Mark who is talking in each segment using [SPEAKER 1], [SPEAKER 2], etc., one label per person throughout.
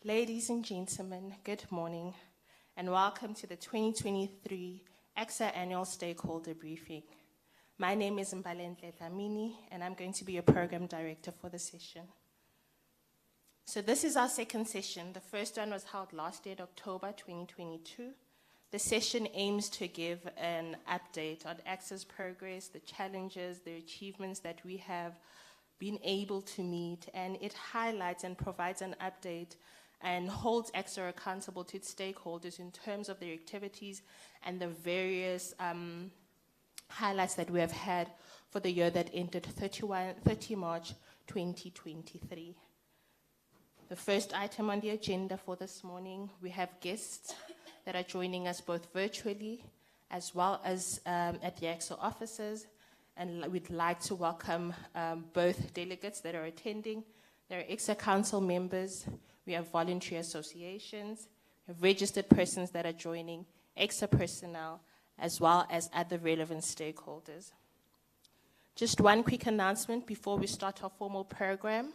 [SPEAKER 1] Ladies and gentlemen, good morning and welcome to the 2023 ECSA Annual Stakeholder Briefing. My name is Mbalenhle Dlamini and I'm going to be your program director for the session. So this is our second session. The first one was held last year, October 2022. The session aims to give an update on ECSA's progress, the challenges, the achievements that we have been able to meet, and it highlights and provides an update and holds ECSA accountable to its stakeholders in terms of their activities and the various highlights that we have had for the year that ended 30 March 2023. The first item on the agenda for this morning, we have guests that are joining us both virtually as well as at the ECSA offices, and we'd like to welcome both delegates that are attending. There are ECSA council members, we have voluntary associations, we have registered persons that are joining, ECSA personnel, as well as other relevant stakeholders. Just one quick announcement before we start our formal program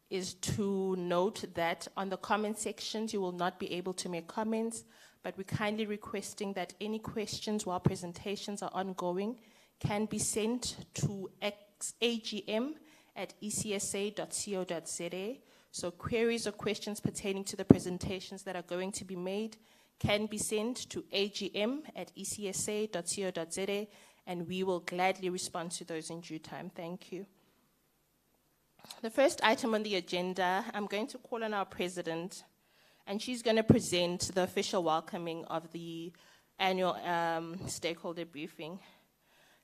[SPEAKER 1] is to note that on the comment sections you will not be able to make comments, but we're kindly requesting that any questions while presentations are ongoing can be sent to agm@ecsa.co.za. So queries or questions pertaining to the presentations that are going to be made can be sent to agm@ecsa.co.za, and we will gladly respond to those in due time. Thank you. The first item on the agenda, I'm going to call on our president, and she's going to present the official welcoming of the annual stakeholder briefing.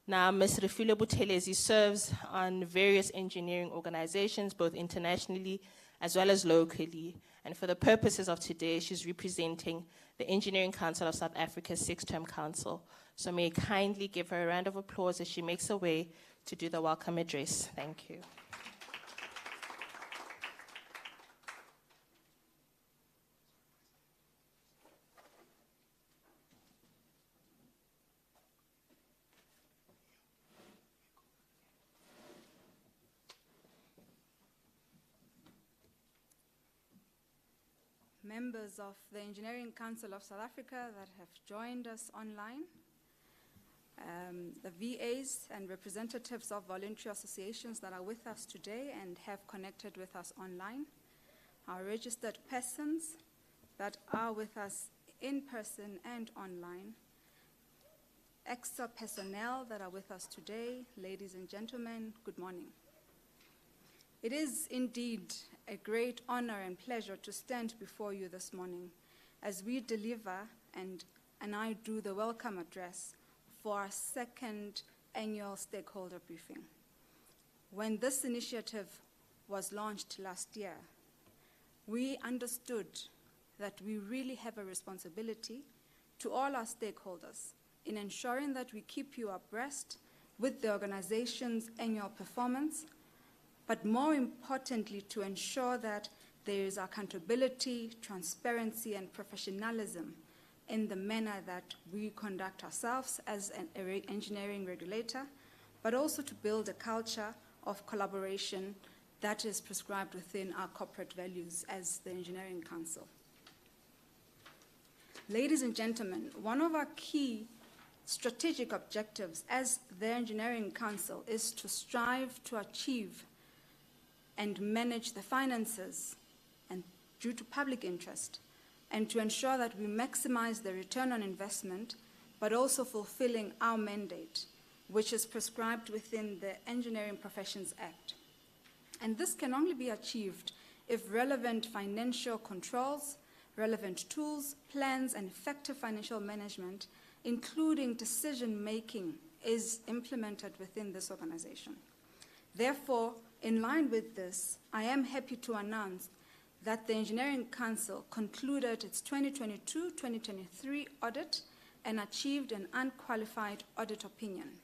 [SPEAKER 1] Now, Ms. Refilwe Buthelezi serves on various engineering organizations, both internationally as well as locally. And for the purposes of today, she's representing the Engineering Council of South Africa's six-term council. So may I kindly give her a round of applause as she makes her way to do the welcome address. Thank you.
[SPEAKER 2] Members of the Engineering Council of South Africa that have joined us online, the VAs and representatives of voluntary associations that are with us today and have connected with us online, our registered persons that are with us in person and online, ECSA personnel that are with us today, ladies and gentlemen, good morning. It is indeed a great honor and pleasure to stand before you this morning as we deliver and I do the welcome address for our second annual stakeholder briefing. When this initiative was launched last year, we understood that we really have a responsibility to all our stakeholders in ensuring that we keep you abreast with the organization's annual performance, but more importantly, to ensure that there is accountability, transparency, and professionalism in the manner that we conduct ourselves as an engineering regulator, but also to build a culture of collaboration that is prescribed within our corporate values as the Engineering Council. Ladies and gentlemen, one of our key strategic objectives as the Engineering Council is to strive to achieve and manage the finances and due to public interest, and to ensure that we maximize the return on investment, but also fulfilling our mandate, which is prescribed within the Engineering Professions Act. And this can only be achieved if relevant financial controls, relevant tools, plans, and effective financial management, including decision-making, is implemented within this organization. Therefore, in line with this, I am happy to announce that the Engineering Council concluded its 2022-2023 audit and achieved an unqualified audit opinion.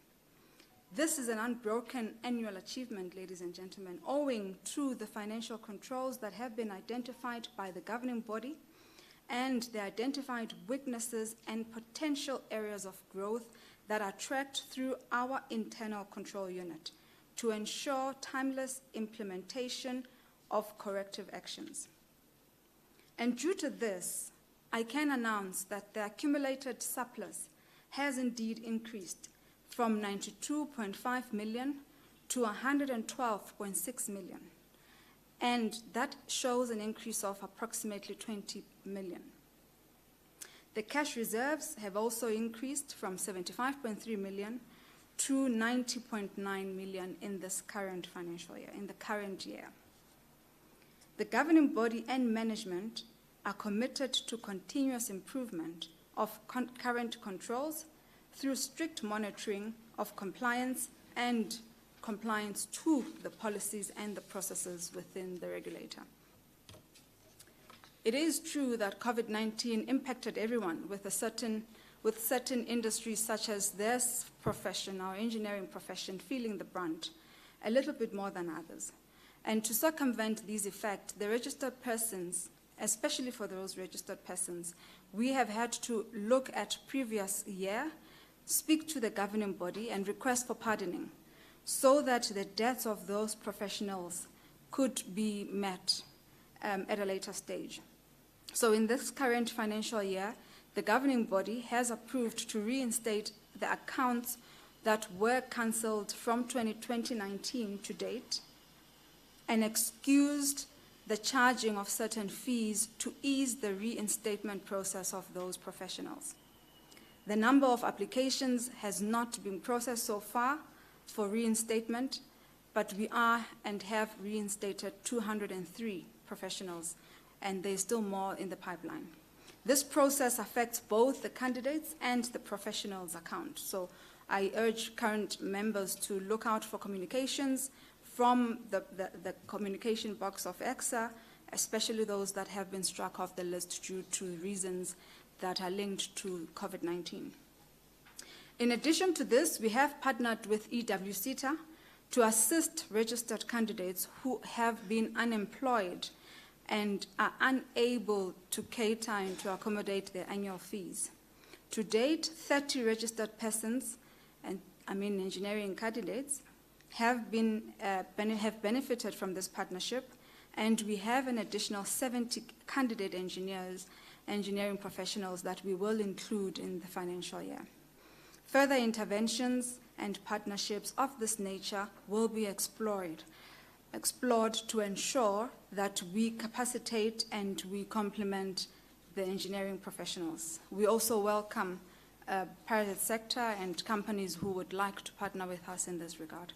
[SPEAKER 2] This is an unbroken annual achievement, ladies and gentlemen, owing to the financial controls that have been identified by the governing body and the identified weaknesses and potential areas of growth that are tracked through our internal control unit to ensure timeless implementation of corrective actions. And due to this, I can announce that the accumulated surplus has indeed increased from 92.5 million to 112.6 million. And that shows an increase of approximately 20 million. The cash reserves have also increased from 75.3 million to 90.9 million in this current financial year, in the current year. The governing body and management are committed to continuous improvement of current controls through strict monitoring of compliance and compliance to the policies and the processes within the regulator. It is true that COVID-19 impacted everyone with certain industries such as this profession, our engineering profession, feeling the brunt a little bit more than others. And to circumvent these effects, the registered persons, especially for those registered persons, we have had to look at previous year, speak to the governing body and request for pardoning so that the debts of those professionals could be met at a later stage. So in this current financial year, the governing body has approved to reinstate the accounts that were cancelled from 2019 to date and excused the charging of certain fees to ease the reinstatement process of those professionals. The number of applications has not been processed so far for reinstatement, but we are and have reinstated 203 professionals, and there's still more in the pipeline. This process affects both the candidates and the professionals' account. So I urge current members to look out for communications from the communication box of ECSA, especially those that have been struck off the list due to reasons that are linked to COVID-19. In addition to this, we have partnered with ECSA to assist registered candidates who have been unemployed and are unable to cater and to accommodate their annual fees. To date, 30 registered persons, and engineering candidates, have benefited from this partnership, and we have an additional 70 candidate engineering professionals that we will include in the financial year. Further interventions and partnerships of this nature will be explored to ensure that we capacitate and we complement the engineering professionals. We also welcome private sector and companies who would like to partner with us in this regard.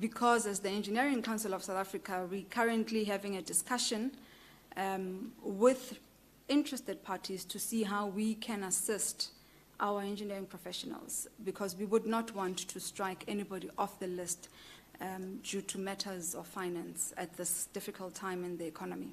[SPEAKER 2] Because as the Engineering Council of South Africa, we're currently having a discussion with interested parties to see how we can assist our engineering professionals, because we would not want to strike anybody off the list due to matters of finance at this difficult time in the economy.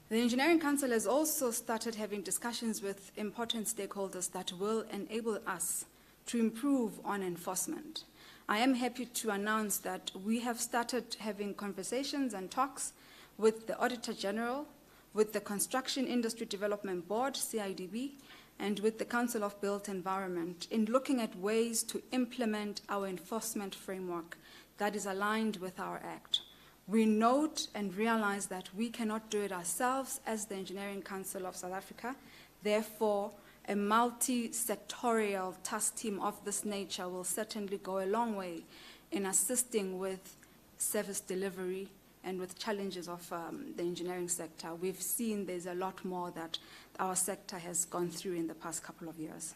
[SPEAKER 2] The Engineering Council has also started having discussions with important stakeholders that will enable us to improve on enforcement. I am happy to announce that we have started having conversations and talks with the Auditor General, with the Construction Industry Development Board, CIDB, and with the Council of Built Environment in looking at ways to implement our enforcement framework that is aligned with our Act. We note and realize that we cannot do it ourselves as the Engineering Council of South Africa. Therefore, a multi-sectorial task team of this nature will certainly go a long way in assisting with service delivery and with challenges of the engineering sector. We've seen there's a lot more that our sector has gone through in the past couple of years.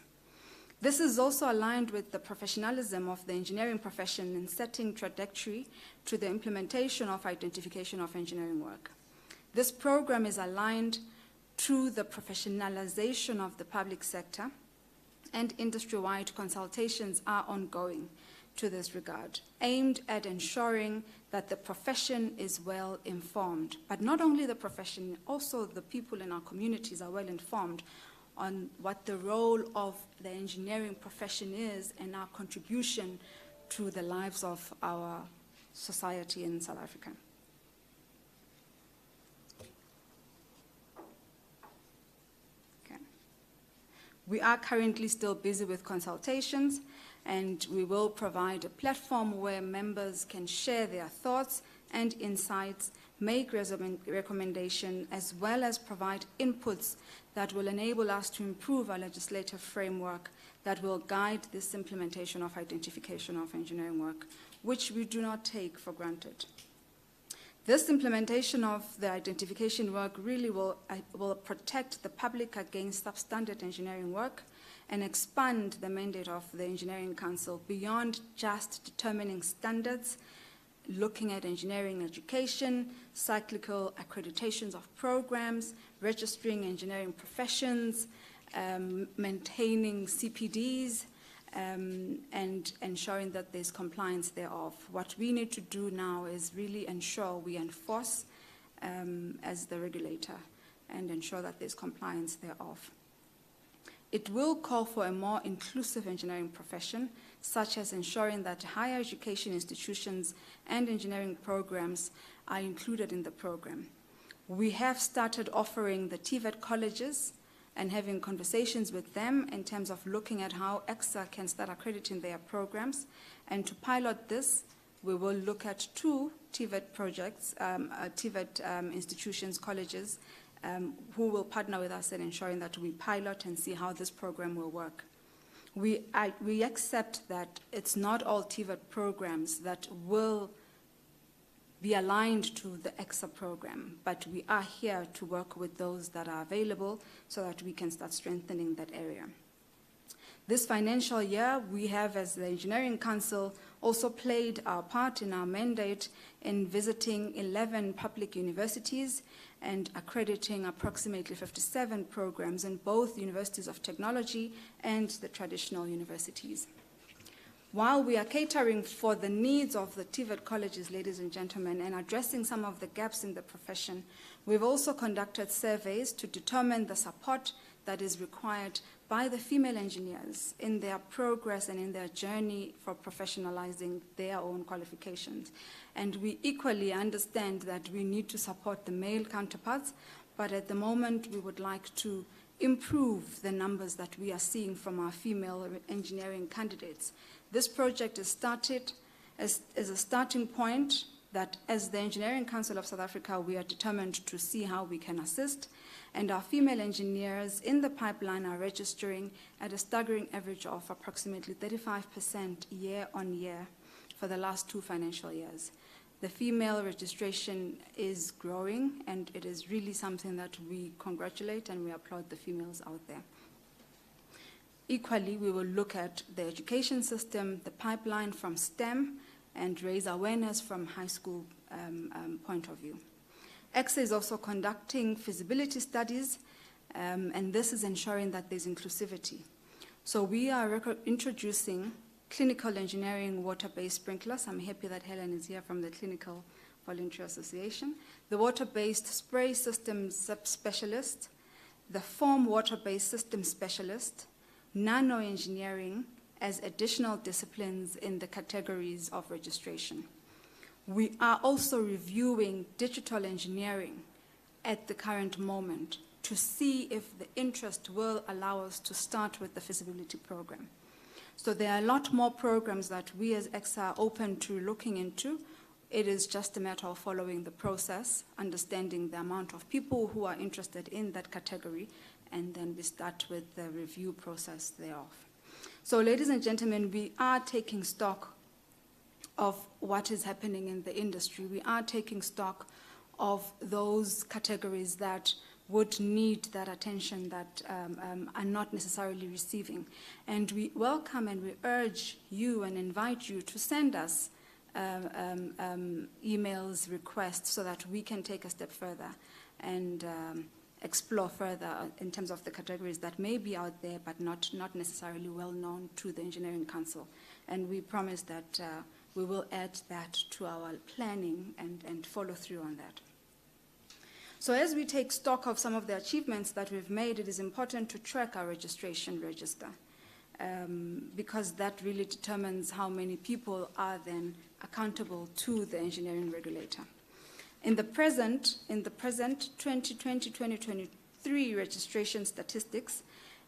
[SPEAKER 2] This is also aligned with the professionalism of the engineering profession in setting trajectory to the implementation of identification of engineering work. This program is aligned to the professionalization of the public sector, and industry-wide consultations are ongoing to this regard, aimed at ensuring that the profession is well informed. But not only the profession, also the people in our communities are well informed on what the role of the engineering profession is and our contribution to the lives of our society in South Africa. Okay. We are currently still busy with consultations, and we will provide a platform where members can share their thoughts and insights make recommendations, as well as provide inputs that will enable us to improve our legislative framework that will guide this implementation of identification of engineering work, which we do not take for granted. This implementation of the identification work really will protect the public against substandard engineering work and expand the mandate of the Engineering Council beyond just determining standards, looking at engineering education, cyclical accreditations of programs, registering engineering professions, maintaining CPDs, and ensuring that there's compliance thereof. What we need to do now is really ensure we enforce as the regulator and ensure that there's compliance thereof. It will call for a more inclusive engineering profession, such as ensuring that higher education institutions and engineering programs are included in the program. We have started offering the TVET colleges and having conversations with them in terms of looking at how ECSA can start accrediting their programs. And to pilot this, we will look at 2 TVET projects, TVET institutions, colleges, who will partner with us in ensuring that we pilot and see how this program will work. We accept that it's not all TVET programs that will be aligned to the ECSA program, but we are here to work with those that are available so that we can start strengthening that area. This financial year, we have, as the Engineering Council, also played our part in our mandate in visiting 11 public universities and accrediting approximately 57 programs in both universities of technology and the traditional universities. While we are catering for the needs of the TVET colleges, ladies and gentlemen, and addressing some of the gaps in the profession, we've also conducted surveys to determine the support that is required by the female engineers in their progress and in their journey for professionalizing their own qualifications. And we equally understand that we need to support the male counterparts, but at the moment we would like to improve the numbers that we are seeing from our female engineering candidates. This project is started as a starting point that as the Engineering Council of South Africa, we are determined to see how we can assist. And our female engineers in the pipeline are registering at a staggering average of approximately 35% year on year for the last 2 financial years. The female registration is growing, and it is really something that we congratulate and we applaud the females out there. Equally, we will look at the education system, the pipeline from STEM, and raise awareness from high school point of view. ECSA is also conducting feasibility studies, and this is ensuring that there's inclusivity. So we are introducing clinical engineering water-based sprinklers. I'm happy that Helen is here from the Clinical Voluntary Association. The water-based spray system subspecialist, the foam water-based system specialist, nano-engineering as additional disciplines in the categories of registration. We are also reviewing digital engineering at the current moment to see if the interest will allow us to start with the feasibility program. So there are a lot more programs that we as ECSA are open to looking into. It is just a matter of following the process, understanding the amount of people who are interested in that category, and then we start with the review process thereof. So ladies and gentlemen, we are taking stock of what is happening in the industry. We are taking stock of those categories that would need that attention that are not necessarily receiving. And we welcome and we urge you and invite you to send us emails, requests, so that we can take a step further and explore further in terms of the categories that may be out there but not necessarily well known to the Engineering Council. And we promise that we will add that to our planning and follow through on that. So as we take stock of some of the achievements that we've made, it is important to track our registration register because that really determines how many people are then accountable to the engineering regulator. In the present 2020-2023 registration statistics,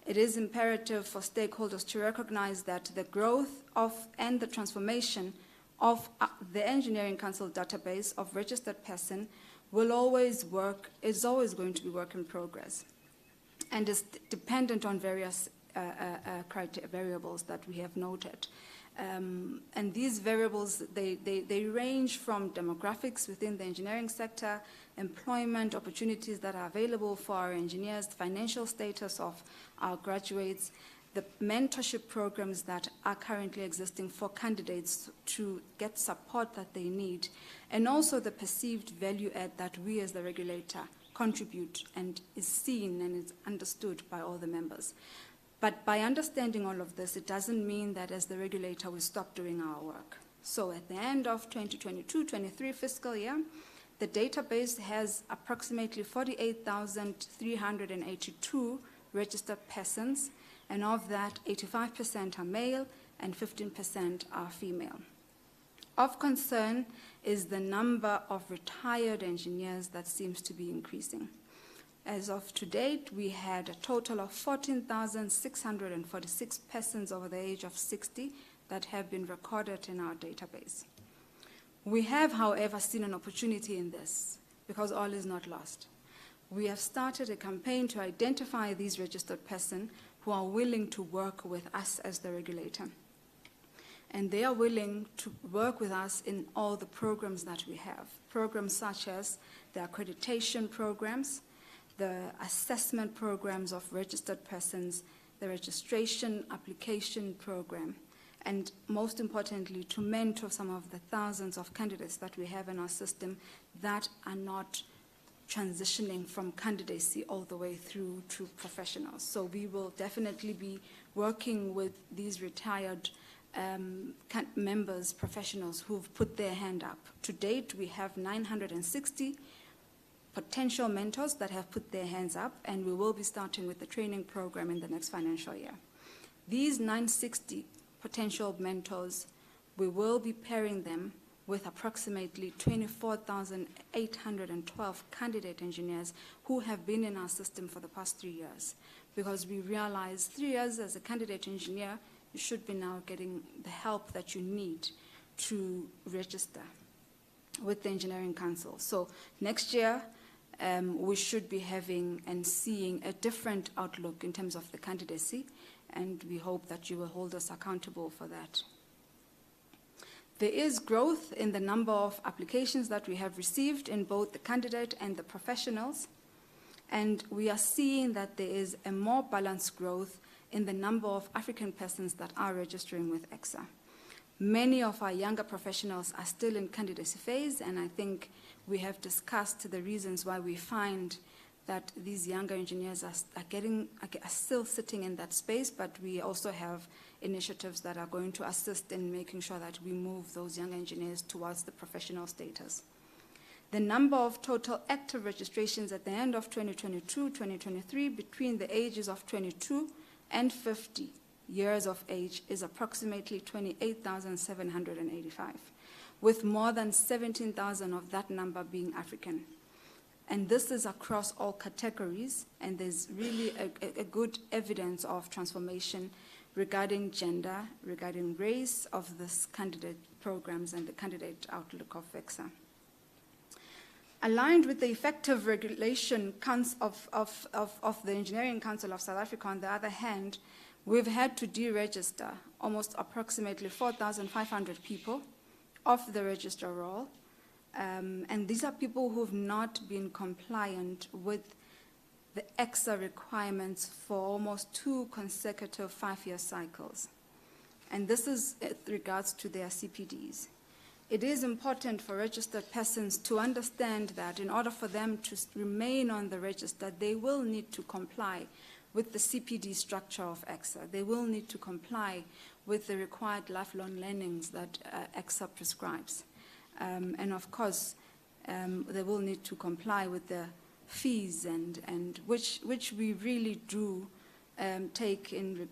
[SPEAKER 2] it is imperative for stakeholders to recognize that the growth of and the transformation of the Engineering Council database of registered person is always going to be work in progress, and is dependent on various variables that we have noted. And these variables, they range from demographics within the engineering sector, employment opportunities that are available for our engineers, financial status of our graduates, the mentorship programs that are currently existing for candidates to get support that they need, and also the perceived value add that we as the regulator contribute and is seen and is understood by all the members. But by understanding all of this, it doesn't mean that as the regulator we stop doing our work. So at the end of 2022-23 fiscal year, the database has approximately 48,382 registered persons, and of that, 85% are male and 15% are female. Of concern is the number of retired engineers that seems to be increasing. As of to date, we had a total of 14,646 persons over the age of 60 that have been recorded in our database. We have, however, seen an opportunity in this, because all is not lost. We have started a campaign to identify these registered persons who are willing to work with us as the regulator. And they are willing to work with us in all the programs that we have. Programs such as the accreditation programs, the assessment programs of registered persons, the registration application program, and most importantly, to mentor some of the thousands of candidates that we have in our system that are not transitioning from candidacy all the way through to professionals. So we will definitely be working with these retired members, professionals who've put their hand up. To date, we have 960 potential mentors that have put their hands up, and we will be starting with the training program in the next financial year. These 960 potential mentors, we will be pairing them with approximately 24,812 candidate engineers who have been in our system for the past 3 years. Because we realize 3 years as a candidate engineer, you should be now getting the help that you need to register with the Engineering Council. So next year, we should be having and seeing a different outlook in terms of the candidacy, and we hope that you will hold us accountable for that. There is growth in the number of applications that we have received in both the candidate and the professionals, and we are seeing that there is a more balanced growth in the number of African persons that are registering with ECSA. Many of our younger professionals are still in candidacy phase, and I think we have discussed the reasons why we find that these younger engineers are still sitting in that space, but we also have initiatives that are going to assist in making sure that we move those young engineers towards the professional status. The number of total active registrations at the end of 2022-2023 between the ages of 22 and 50 years of age is approximately 28,785, with more than 17,000 of that number being African. And this is across all categories, and there's really a good evidence of transformation regarding gender, regarding race of this candidate programs and the candidate outlook of ECSA. Aligned with the effective regulation of the Engineering Council of South Africa, on the other hand, we've had to deregister almost approximately 4,500 people off the register roll. And these are people who've not been compliant with the ECSA requirements for almost 2 consecutive 5-year cycles. And this is with regards to their CPDs. It is important for registered persons to understand that in order for them to remain on the register, they will need to comply with the CPD structure of ECSA. They will need to comply with the required lifelong learnings that ECSA prescribes. And of course, they will need to comply with the fees, and which we really do take in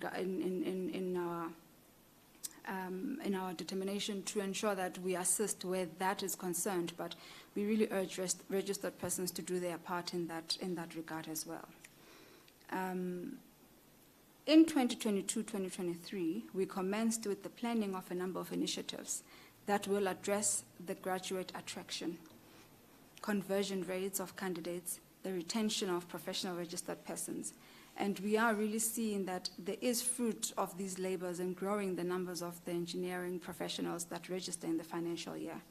[SPEAKER 2] our determination to ensure that we assist where that is concerned. But we really urge registered persons to do their part in that regard as well. In 2022-2023, we commenced with the planning of a number of initiatives that will address the graduate attraction. conversion rates of candidates, the retention of professional registered persons. And we are really seeing that there is fruit of these labors in growing the numbers of the engineering professionals that register in the financial year.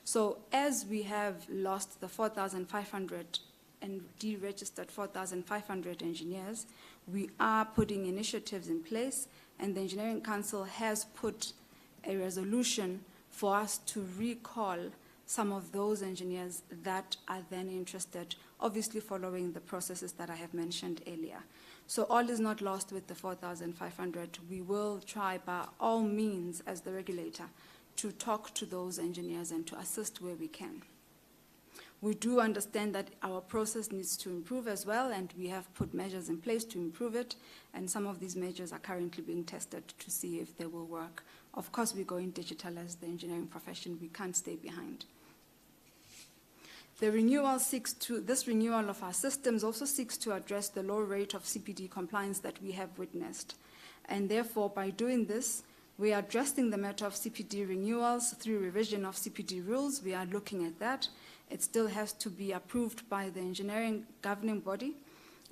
[SPEAKER 2] So as we have lost the 4,500 and deregistered 4,500 engineers, we are putting initiatives in place, and the Engineering Council has put a resolution for us to recall some of those engineers that are then interested, obviously following the processes that I have mentioned earlier. So all is not lost with the 4,500. We will try by all means as the regulator to talk to those engineers and to assist where we can. We do understand that our process needs to improve as well, and we have put measures in place to improve it, and some of these measures are currently being tested to see if they will work. Of course, we're going digital as the engineering profession. We can't stay behind. The renewal this renewal of our systems also seeks to address the low rate of CPD compliance that we have witnessed. And therefore, by doing this, we are addressing the matter of CPD renewals through revision of CPD rules. We are looking at that. It still has to be approved by the engineering governing body.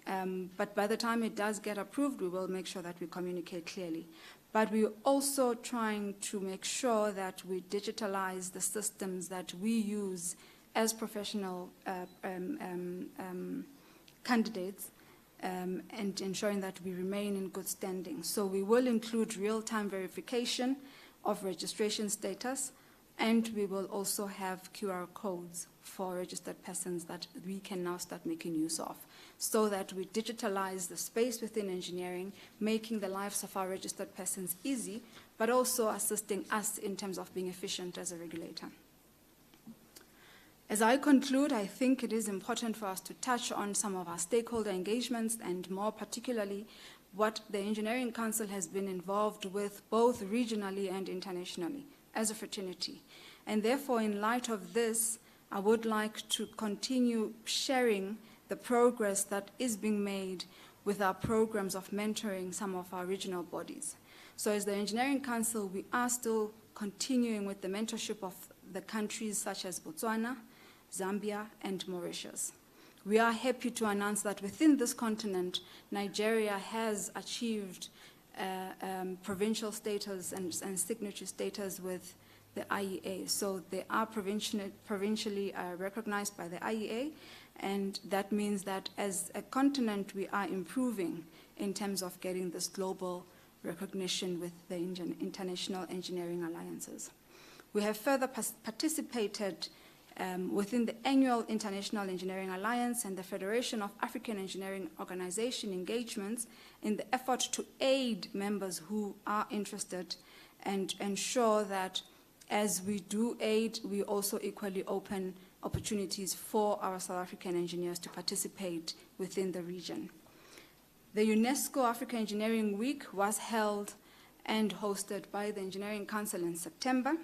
[SPEAKER 2] But by the time it does get approved, we will make sure that we communicate clearly. But we're also trying to make sure that we digitalize the systems that we use as professional candidates, and ensuring that we remain in good standing. So we will include real-time verification of registration status, and we will also have QR codes for registered persons that we can now start making use of, so that we digitalize the space within engineering, making the lives of our registered persons easy, but also assisting us in terms of being efficient as a regulator. As I conclude, I think it is important for us to touch on some of our stakeholder engagements, and more particularly what the Engineering Council has been involved with both regionally and internationally as a fraternity. And therefore, in light of this, I would like to continue sharing the progress that is being made with our programs of mentoring some of our regional bodies. So as the Engineering Council, we are still continuing with the mentorship of the countries such as Botswana, Zambia, and Mauritius. We are happy to announce that within this continent, Nigeria has achieved provincial status and signatory status with the IEA. So they are provincially recognized by the IEA, and that means that as a continent, we are improving in terms of getting this global recognition with the international engineering alliances. We have further participated within the annual International Engineering Alliance and the Federation of African Engineering Organization engagements in the effort to aid members who are interested and ensure that as we do aid, we also equally open opportunities for our South African engineers to participate within the region. The UNESCO Africa Engineering Week was held and hosted by the Engineering Council in September.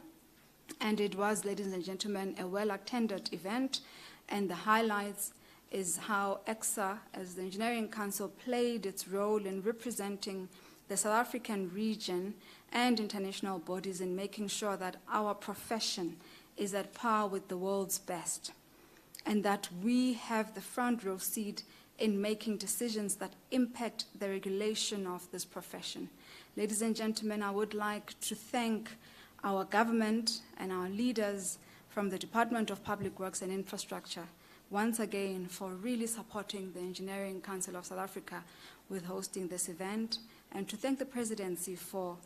[SPEAKER 2] And it was, ladies and gentlemen, a well-attended event, and the highlights is how ECSA, as the Engineering Council, played its role in representing the South African region and international bodies in making sure that our profession is at par with the world's best, and that we have the front row seat in making decisions that impact the regulation of this profession. Ladies and gentlemen, I would like to thank our government and our leaders from the Department of Public Works and Infrastructure once again for really supporting the Engineering Council of South Africa with hosting this event, and to thank the presidency for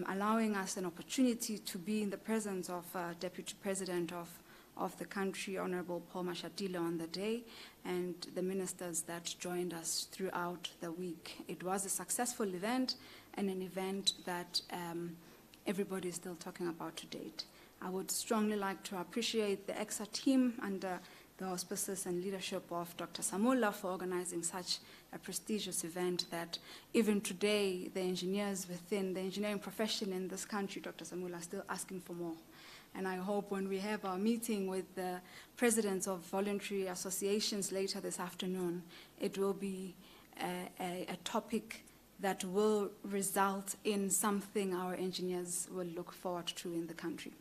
[SPEAKER 2] allowing us an opportunity to be in the presence of Deputy President of the country, Honorable Paul Mashatile, on the day, and the ministers that joined us throughout the week. It was a successful event, and an event that everybody is still talking about to date. I would strongly like to appreciate the ECSA team under the auspices and leadership of Dr. Samula for organizing such a prestigious event that even today, the engineers within the engineering profession in this country, Dr. Samula, are still asking for more. And I hope when we have our meeting with the presidents of voluntary associations later this afternoon, it will be a topic that will result in something our engineers will look forward to in the country.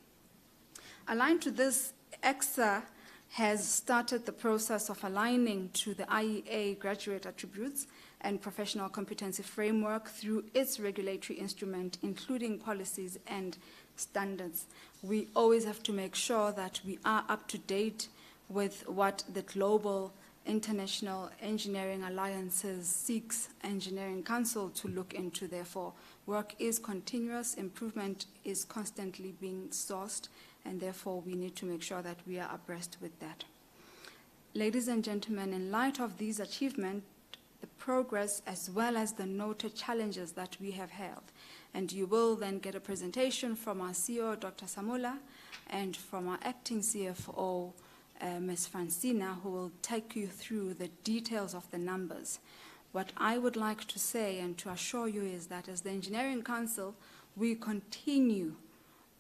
[SPEAKER 2] Aligned to this, ECSA has started the process of aligning to the IEA graduate attributes and professional competency framework through its regulatory instrument, including policies and standards. We always have to make sure that we are up to date with what the global international engineering alliances seeks Engineering Council to look into. Therefore, work is continuous, improvement is constantly being sourced, and therefore we need to make sure that we are abreast with that. Ladies and gentlemen, in light of these achievements, the progress as well as the noted challenges that we have held, and you will then get a presentation from our CEO, Dr. Samula, and from our acting CFO, Ms. Francina, who will take you through the details of the numbers. What I would like to say and to assure you is that as the Engineering Council, we continue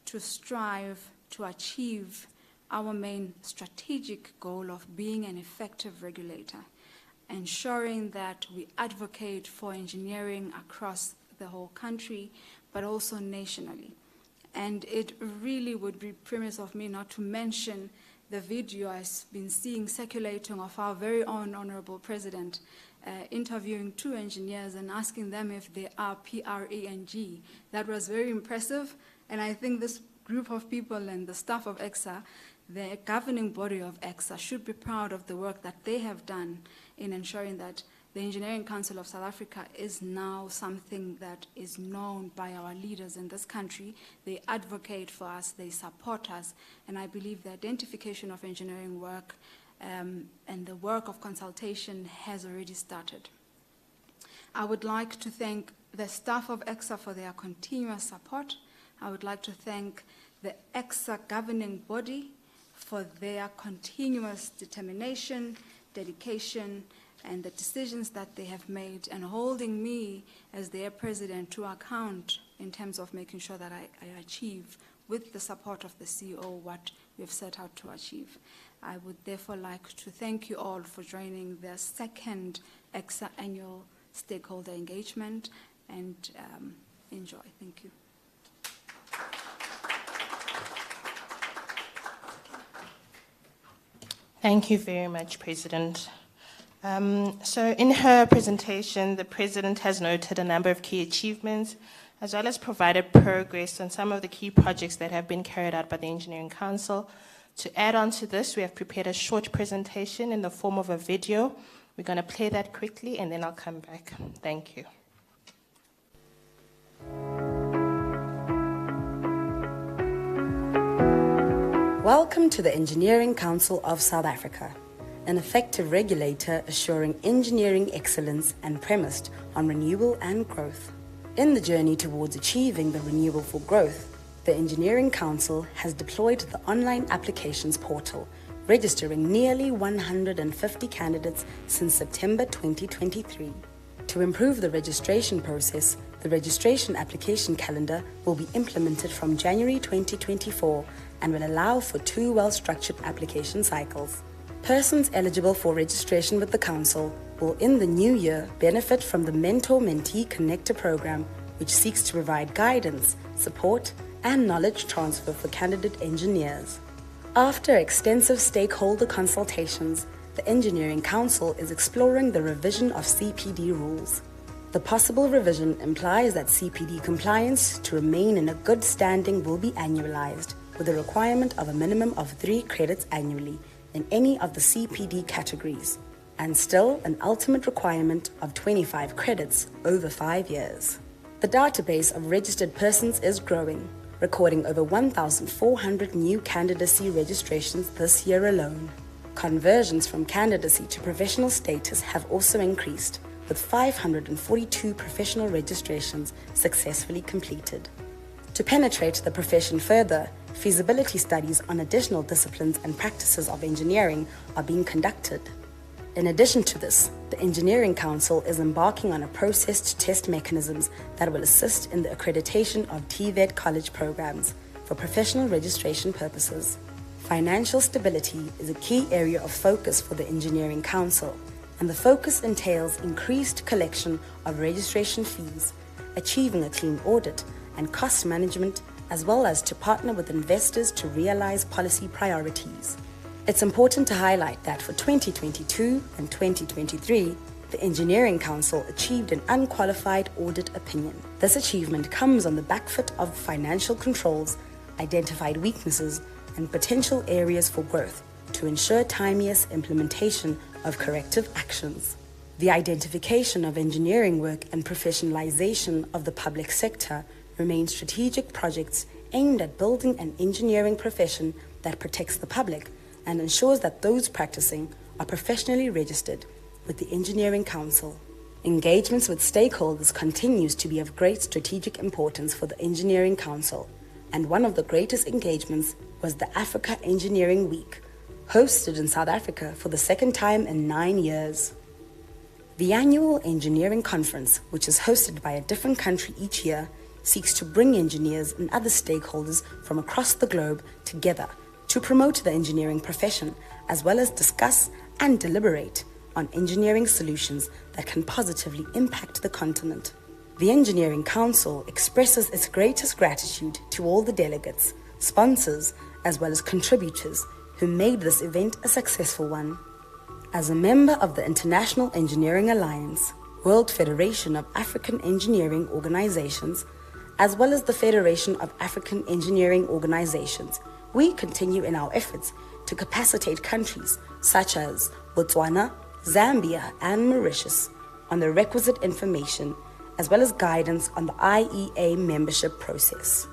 [SPEAKER 2] to strive to achieve our main strategic goal of being an effective regulator, ensuring that we advocate for engineering across the whole country, but also nationally. And it really would be premise of me not to mention the video I've been seeing circulating of our very own Honorable President interviewing 2 engineers and asking them if they are PRENG. That was very impressive, and I think this group of people and the staff of ECSA, the governing body of ECSA, should be proud of the work that they have done in ensuring that the Engineering Council of South Africa is now something that is known by our leaders in this country. They advocate for us, they support us, and I believe the identification of engineering work and the work of consultation has already started. I would like to thank the staff of ECSA for their continuous support. I would like to thank the ECSA governing body for their continuous determination, dedication, and the decisions that they have made, and holding me as their president to account in terms of making sure that I achieve, with the support of the CEO, what we have set out to achieve. I would therefore like to thank you all for joining the second ECSA annual stakeholder engagement, and enjoy. Thank you.
[SPEAKER 1] Thank you very much, President. So in her presentation, the President has noted a number of key achievements, as well as provided progress on some of the key projects that have been carried out by the Engineering Council. To add on to this, we have prepared a short presentation in the form of a video. We're going to play that quickly, and then I'll come back. Thank you.
[SPEAKER 3] Welcome to the Engineering Council of South Africa, an effective regulator assuring engineering excellence and premised on renewal and growth. In the journey towards achieving the renewal for growth, the Engineering Council has deployed the online applications portal, registering nearly 150 candidates since September 2023. To improve the registration process, the registration application calendar will be implemented from January 2024 and will allow for 2 well-structured application cycles. Persons eligible for registration with the Council will in the new year benefit from the Mentor-Mentee Connector program, which seeks to provide guidance, support, and knowledge transfer for candidate engineers. After extensive stakeholder consultations, the Engineering Council is exploring the revision of CPD rules. The possible revision implies that CPD compliance to remain in a good standing will be annualized, with a requirement of a minimum of 3 credits annually in any of the CPD categories, and still an ultimate requirement of 25 credits over 5 years. The database of registered persons is growing, recording over 1,400 new candidacy registrations this year alone. Conversions from candidacy to professional status have also increased, with 542 professional registrations successfully completed. To penetrate the profession further, feasibility studies on additional disciplines and practices of engineering are being conducted. In addition to this, the Engineering Council is embarking on a process to test mechanisms that will assist in the accreditation of TVET college programs for professional registration purposes. Financial stability is a key area of focus for the Engineering Council, and the focus entails increased collection of registration fees, achieving a clean audit and cost management, as well as to partner with investors to realize policy priorities. It's important to highlight that for 2022 and 2023, the Engineering Council achieved an unqualified audit opinion. This achievement comes on the back foot of financial controls, identified weaknesses, and potential areas for growth to ensure timeous implementation of corrective actions. The identification of engineering work and professionalization of the public sector remain strategic projects aimed at building an engineering profession that protects the public and ensures that those practicing are professionally registered with the Engineering Council. Engagements with stakeholders continues to be of great strategic importance for the Engineering Council, and one of the greatest engagements was the Africa Engineering Week, hosted in South Africa for the second time in 9 years. The annual engineering conference, which is hosted by a different country each year, seeks to bring engineers and other stakeholders from across the globe together to promote the engineering profession, as well as discuss and deliberate on engineering solutions that can positively impact the continent. The Engineering Council expresses its greatest gratitude to all the delegates, sponsors, as well as contributors who made this event a successful one. As a member of the International Engineering Alliance, World Federation of African Engineering Organizations, as well as the Federation of African Engineering Organizations, we continue in our efforts to capacitate countries such as Botswana, Zambia, and Mauritius on the requisite information, as well as guidance on the IEA membership process.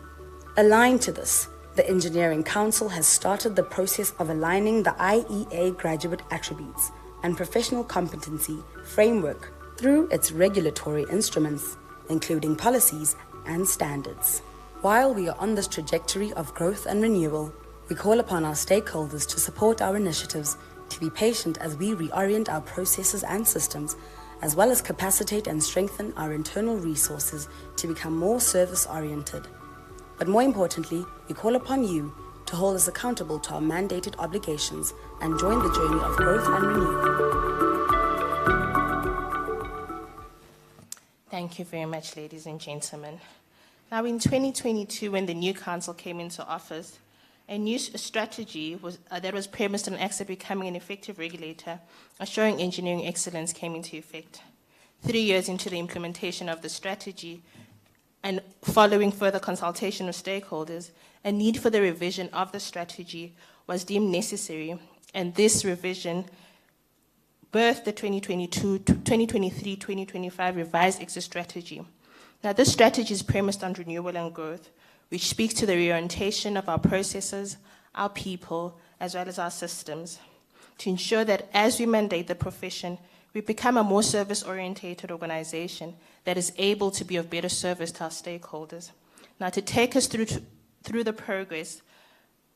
[SPEAKER 3] Aligned to this, the Engineering Council has started the process of aligning the IEA graduate attributes and professional competency framework through its regulatory instruments, including policies and standards. While we are on this trajectory of growth and renewal, we call upon our stakeholders to support our initiatives, to be patient as we reorient our processes and systems, as well as capacitate and strengthen our internal resources to become more service-oriented. But more importantly, we call upon you to hold us accountable to our mandated obligations and join the journey of growth and renewal.
[SPEAKER 1] Thank you very much, ladies and gentlemen. Now, in 2022, when the new council came into office, a new strategy that was premised on ECSA becoming an effective regulator, assuring engineering excellence, came into effect. 3 years into the implementation of the strategy, and following further consultation with stakeholders, a need for the revision of the strategy was deemed necessary, and this revision birthed the 2023-2025 revised exit strategy. Now, this strategy is premised on renewal and growth, which speaks to the reorientation of our processes, our people, as well as our systems, to ensure that as we mandate the profession, we become a more service-orientated organization that is able to be of better service to our stakeholders. Now, to take us through the progress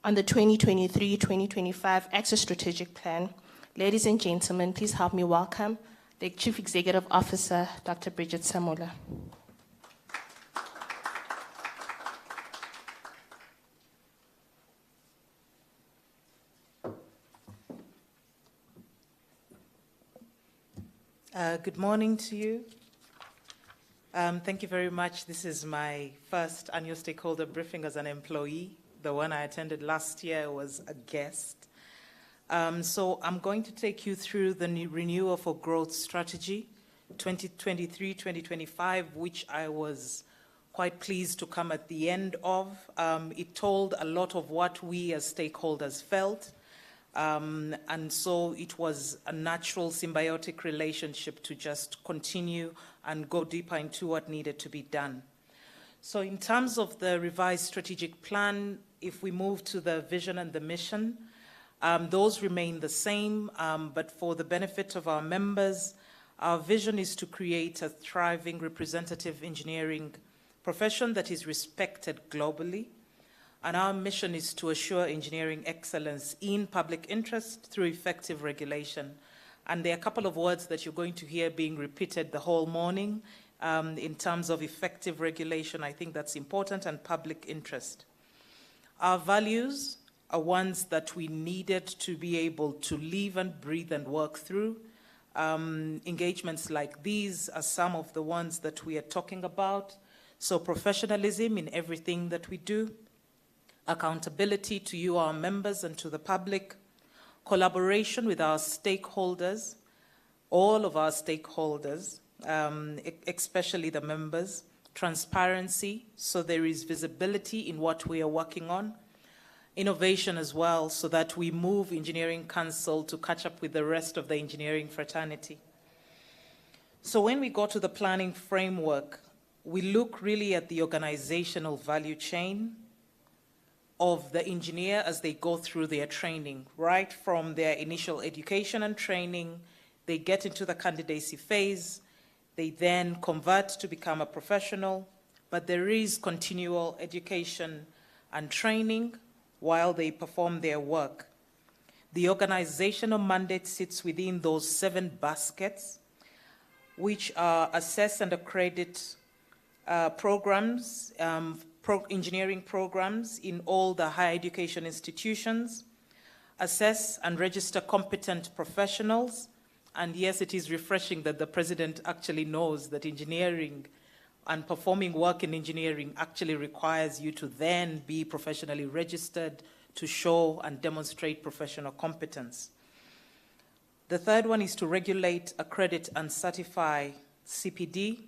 [SPEAKER 1] on the 2023-2025 Access Strategic Plan, ladies and gentlemen, please help me welcome the Chief Executive Officer, Dr. Bridget Samola.
[SPEAKER 4] Good morning to you. Thank you very much. This is my first annual stakeholder briefing as an employee. The one I attended last year was a guest. So I'm going to take you through the new Renewal for Growth Strategy 2023-2025, which I was quite pleased to come at the end of. It told a lot of what we as stakeholders felt. And so it was a natural symbiotic relationship to just continue and go deeper into what needed to be done. So in terms of the revised strategic plan, if we move to the vision and the mission, those remain the same, but for the benefit of our members, our vision is to create a thriving representative engineering profession that is respected globally. And our mission is to assure engineering excellence in public interest through effective regulation. And there are a couple of words that you're going to hear being repeated the whole morning in terms of effective regulation. I think that's important, and public interest. Our values are ones that we needed to be able to live and breathe and work through. Engagements like these are some of the ones that we are talking about. So professionalism in everything that we do, accountability to you, our members, and to the public, collaboration with our stakeholders, all of our stakeholders, especially the members, transparency, so there is visibility in what we are working on, innovation as well, so that we move Engineering Council to catch up with the rest of the engineering fraternity. So when we go to the planning framework, we look really at the organizational value chain of the engineer as they go through their training, right from their initial education and training, they get into the candidacy phase, they then convert to become a professional, but there is continual education and training while they perform their work. The organizational mandate sits within those 7 baskets, which are assess and accredit programs, engineering programs in all the higher education institutions, assess and register competent professionals, and yes, it is refreshing that the President actually knows that engineering and performing work in engineering actually requires you to then be professionally registered to show and demonstrate professional competence. The third one is to regulate, accredit, and certify CPD.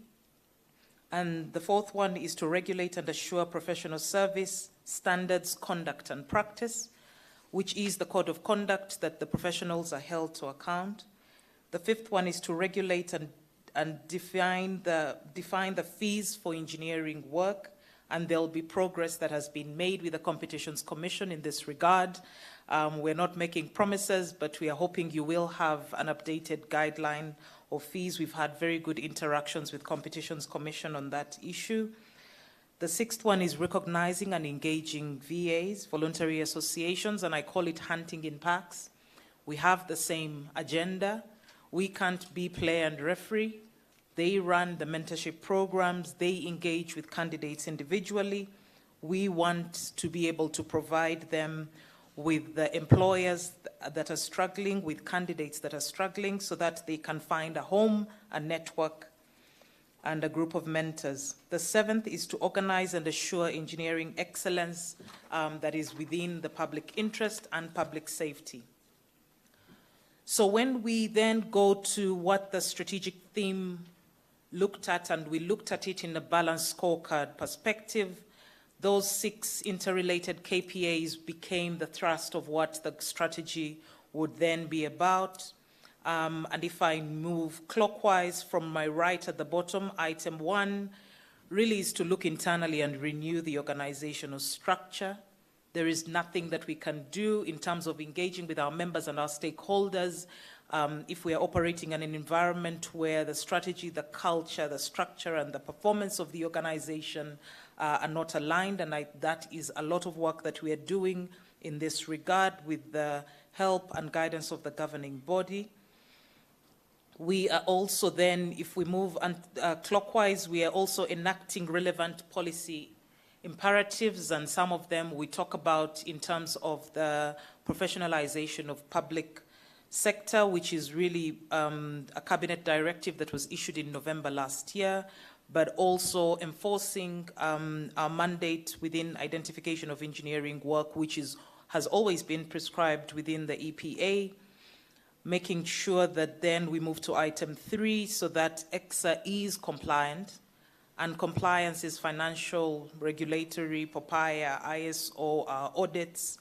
[SPEAKER 4] And the fourth one is to regulate and assure professional service standards, conduct, and practice, which is the code of conduct that the professionals are held to account. The fifth one is to regulate and define the fees for engineering work, and there'll be progress that has been made with the Competitions Commission in this regard. We're not making promises, but we are hoping you will have an updated guideline of fees. We've had very good interactions with Competitions Commission on that issue. The sixth one is recognizing and engaging VAs, voluntary associations, and I call it hunting in packs. We have the same agenda. We can't be player and referee. They run the mentorship programs. They engage with candidates individually. We want to be able to provide them with the employers that are struggling, with candidates that are struggling, so that they can find a home, a network, and a group of mentors. The seventh is to organize and assure engineering excellence that is within the public interest and public safety. So when we then go to what the strategic theme looked at, and we looked at it in a balanced scorecard perspective, those 6 interrelated KPIs became the thrust of what the strategy would then be about. And if I move clockwise from my right at the bottom, item 1 really is to look internally and renew the organizational structure. There is nothing that we can do in terms of engaging with our members and our stakeholders if we are operating in an environment where the strategy, the culture, the structure, and the performance of the organization are not aligned. And that is a lot of work that we are doing in this regard with the help and guidance of the governing body. We are also then, if we move clockwise, we are also enacting relevant policy imperatives, and some of them we talk about in terms of the professionalization of public sector, which is really a cabinet directive that was issued in November last year, but also enforcing our mandate within identification of engineering work, which has always been prescribed within the EPA, making sure that then we move to item 3 so that ECSA is compliant. And compliance is financial, regulatory, POPIA, ISO, audits,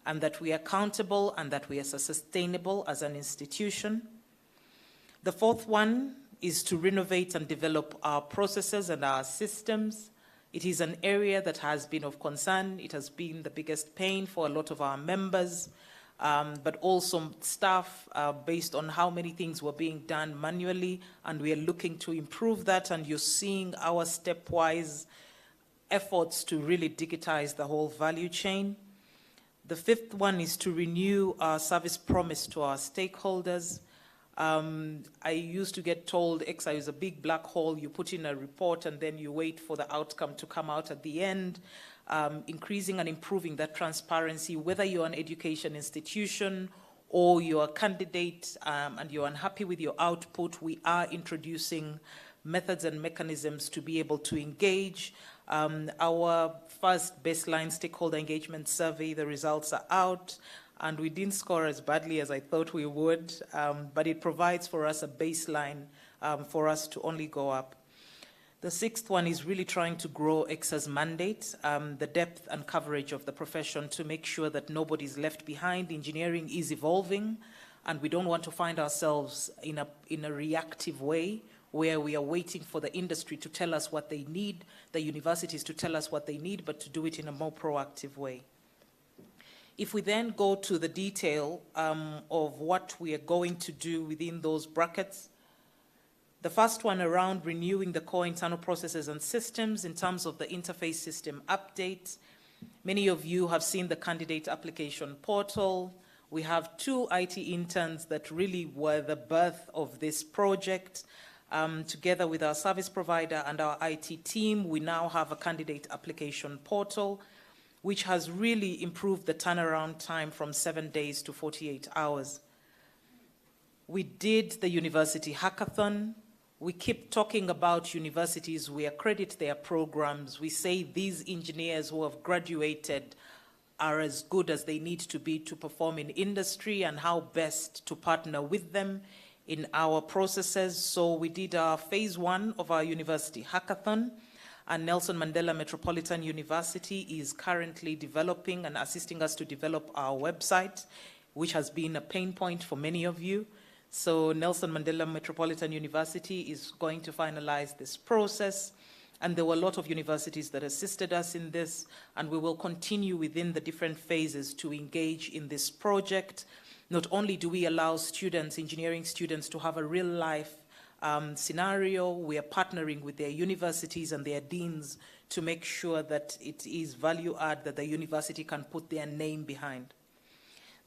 [SPEAKER 4] and that we are accountable and that we are sustainable as an institution. The fourth one is to renovate and develop our processes and our systems. It is an area that has been of concern. It has been the biggest pain for a lot of our members, but also staff based on how many things were being done manually, and we are looking to improve that, and you're seeing our stepwise efforts to really digitize the whole value chain. The fifth one is to renew our service promise to our stakeholders. I used to get told ECSA is a big black hole. You put in a report and then you wait for the outcome to come out at the end. Increasing and improving that transparency, whether you're an education institution or you're a candidate and you're unhappy with your output, we are introducing methods and mechanisms to be able to engage. Our first baseline stakeholder engagement survey, the results are out. and we didn't score as badly as I thought we would, but it provides for us a baseline for us to only go up. The sixth one is really trying to grow ECSA's mandate, the depth and coverage of the profession to make sure that nobody's left behind. Engineering is evolving, and we don't want to find ourselves in a reactive way where we are waiting for the industry to tell us what they need, the universities to tell us what they need, but to do it in a more proactive way. If we then go to the detail of what we are going to do within those brackets, the first one around renewing the core internal processes and systems in terms of the interface system update. Many of you have seen the candidate application portal. We have 2 IT interns that really were the birth of this project. Together with our service provider and our IT team, we now have a candidate application portal, which has really improved the turnaround time from 7 days to 48 hours. We did the university hackathon. We keep talking about universities. We accredit their programs. We say these engineers who have graduated are as good as they need to be to perform in industry, and how best to partner with them in our processes. So we did our phase 1 of our university hackathon, and Nelson Mandela Metropolitan University is currently developing and assisting us to develop our website, which has been a pain point for many of you. So Nelson Mandela Metropolitan University is going to finalize this process, and there were a lot of universities that assisted us in this, and we will continue within the different phases to engage in this project. Not only do we allow students, engineering students, to have a real-life scenario, we are partnering with their universities and their deans to make sure that it is value add that the university can put their name behind.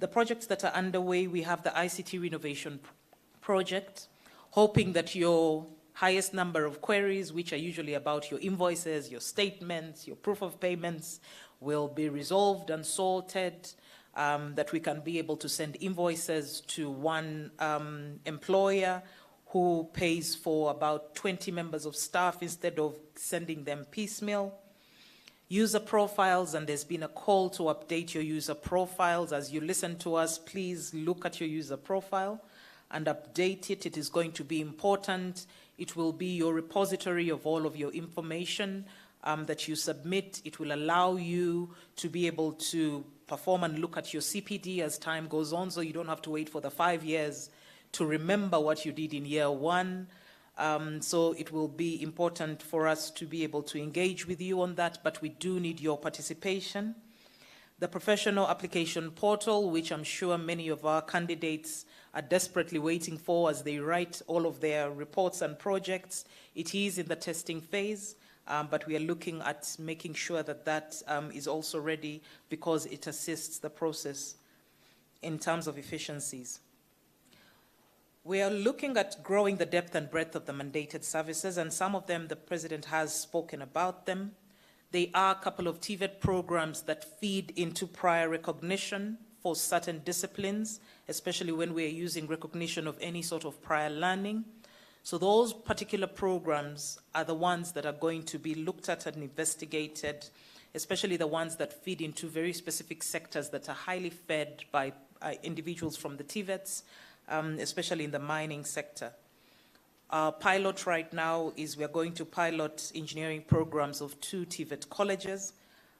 [SPEAKER 4] The projects that are underway, we have the ICT renovation project, hoping that your highest number of queries, which are usually about your invoices, your statements, your proof of payments, will be resolved and sorted, that we can be able to send invoices to one employer who pays for about 20 members of staff instead of sending them piecemeal. User profiles, and there's been a call to update your user profiles. As you listen to us, please look at your user profile and update it. It is going to be important. It will be your repository of all of your information that you submit. It will allow you to be able to perform and look at your CPD as time goes on, so you don't have to wait for the 5 years to remember what you did in year 1. So it will be important for us to be able to engage with you on that, but we do need your participation. The professional application portal, which I'm sure many of our candidates are desperately waiting for as they write all of their reports and projects. It is in the testing phase, but we are looking at making sure that that is also ready, because it assists the process in terms of efficiencies. We are looking at growing the depth and breadth of the mandated services, and some of them the President has spoken about them. There are a couple of TVET programs that feed into prior recognition for certain disciplines, especially when we are using recognition of any sort of prior learning. So those particular programs are the ones that are going to be looked at and investigated, especially the ones that feed into very specific sectors that are highly fed by individuals from the TVETs, especially in the mining sector. Our pilot right now is we're going to pilot engineering programs of 2 TVET colleges,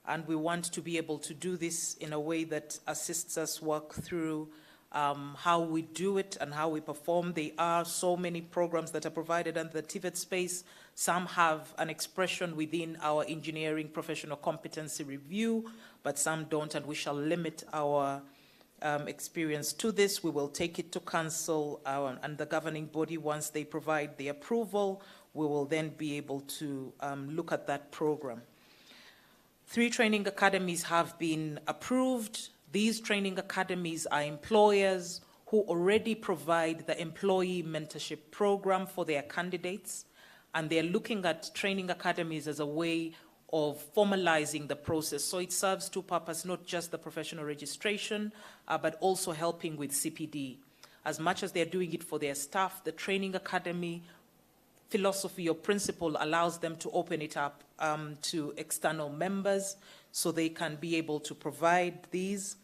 [SPEAKER 4] and we want to be able to do this in a way that assists us work through how we do it and how we perform. There are so many programs that are provided under the TVET space. Some have an expression within our engineering professional competency review, but some don't, and we shall limit our experience to this. We will take it to council and the governing body. Once they provide the approval, we will then be able to look at that program. 3 training academies have been approved. These training academies are employers who already provide the employee mentorship program for their candidates, and they're looking at training academies as a way of formalizing the process. So it serves 2 purposes, not just the professional registration, but also helping with CPD. As much as they're doing it for their staff, the training academy philosophy or principle allows them to open it up to external members so they can be able to provide these.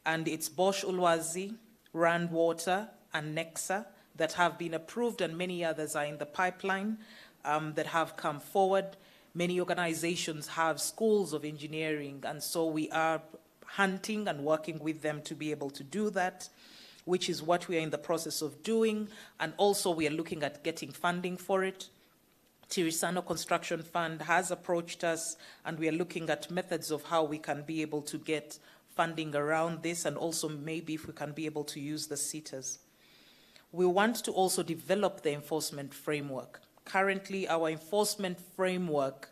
[SPEAKER 4] And it's Bosch Ulwazi, Rand Water, and Nexa that have been approved, and many others are in the pipeline that have come forward. Many organizations have schools of engineering, and so we are hunting and working with them to be able to do that, which is what we are in the process of doing. And also we are looking at getting funding for it. Tirisano Construction Fund has approached us, and we are looking at methods of how we can be able to get funding around this, and also maybe if we can be able to use the SETAs. We want to also develop the enforcement framework. Currently, our enforcement framework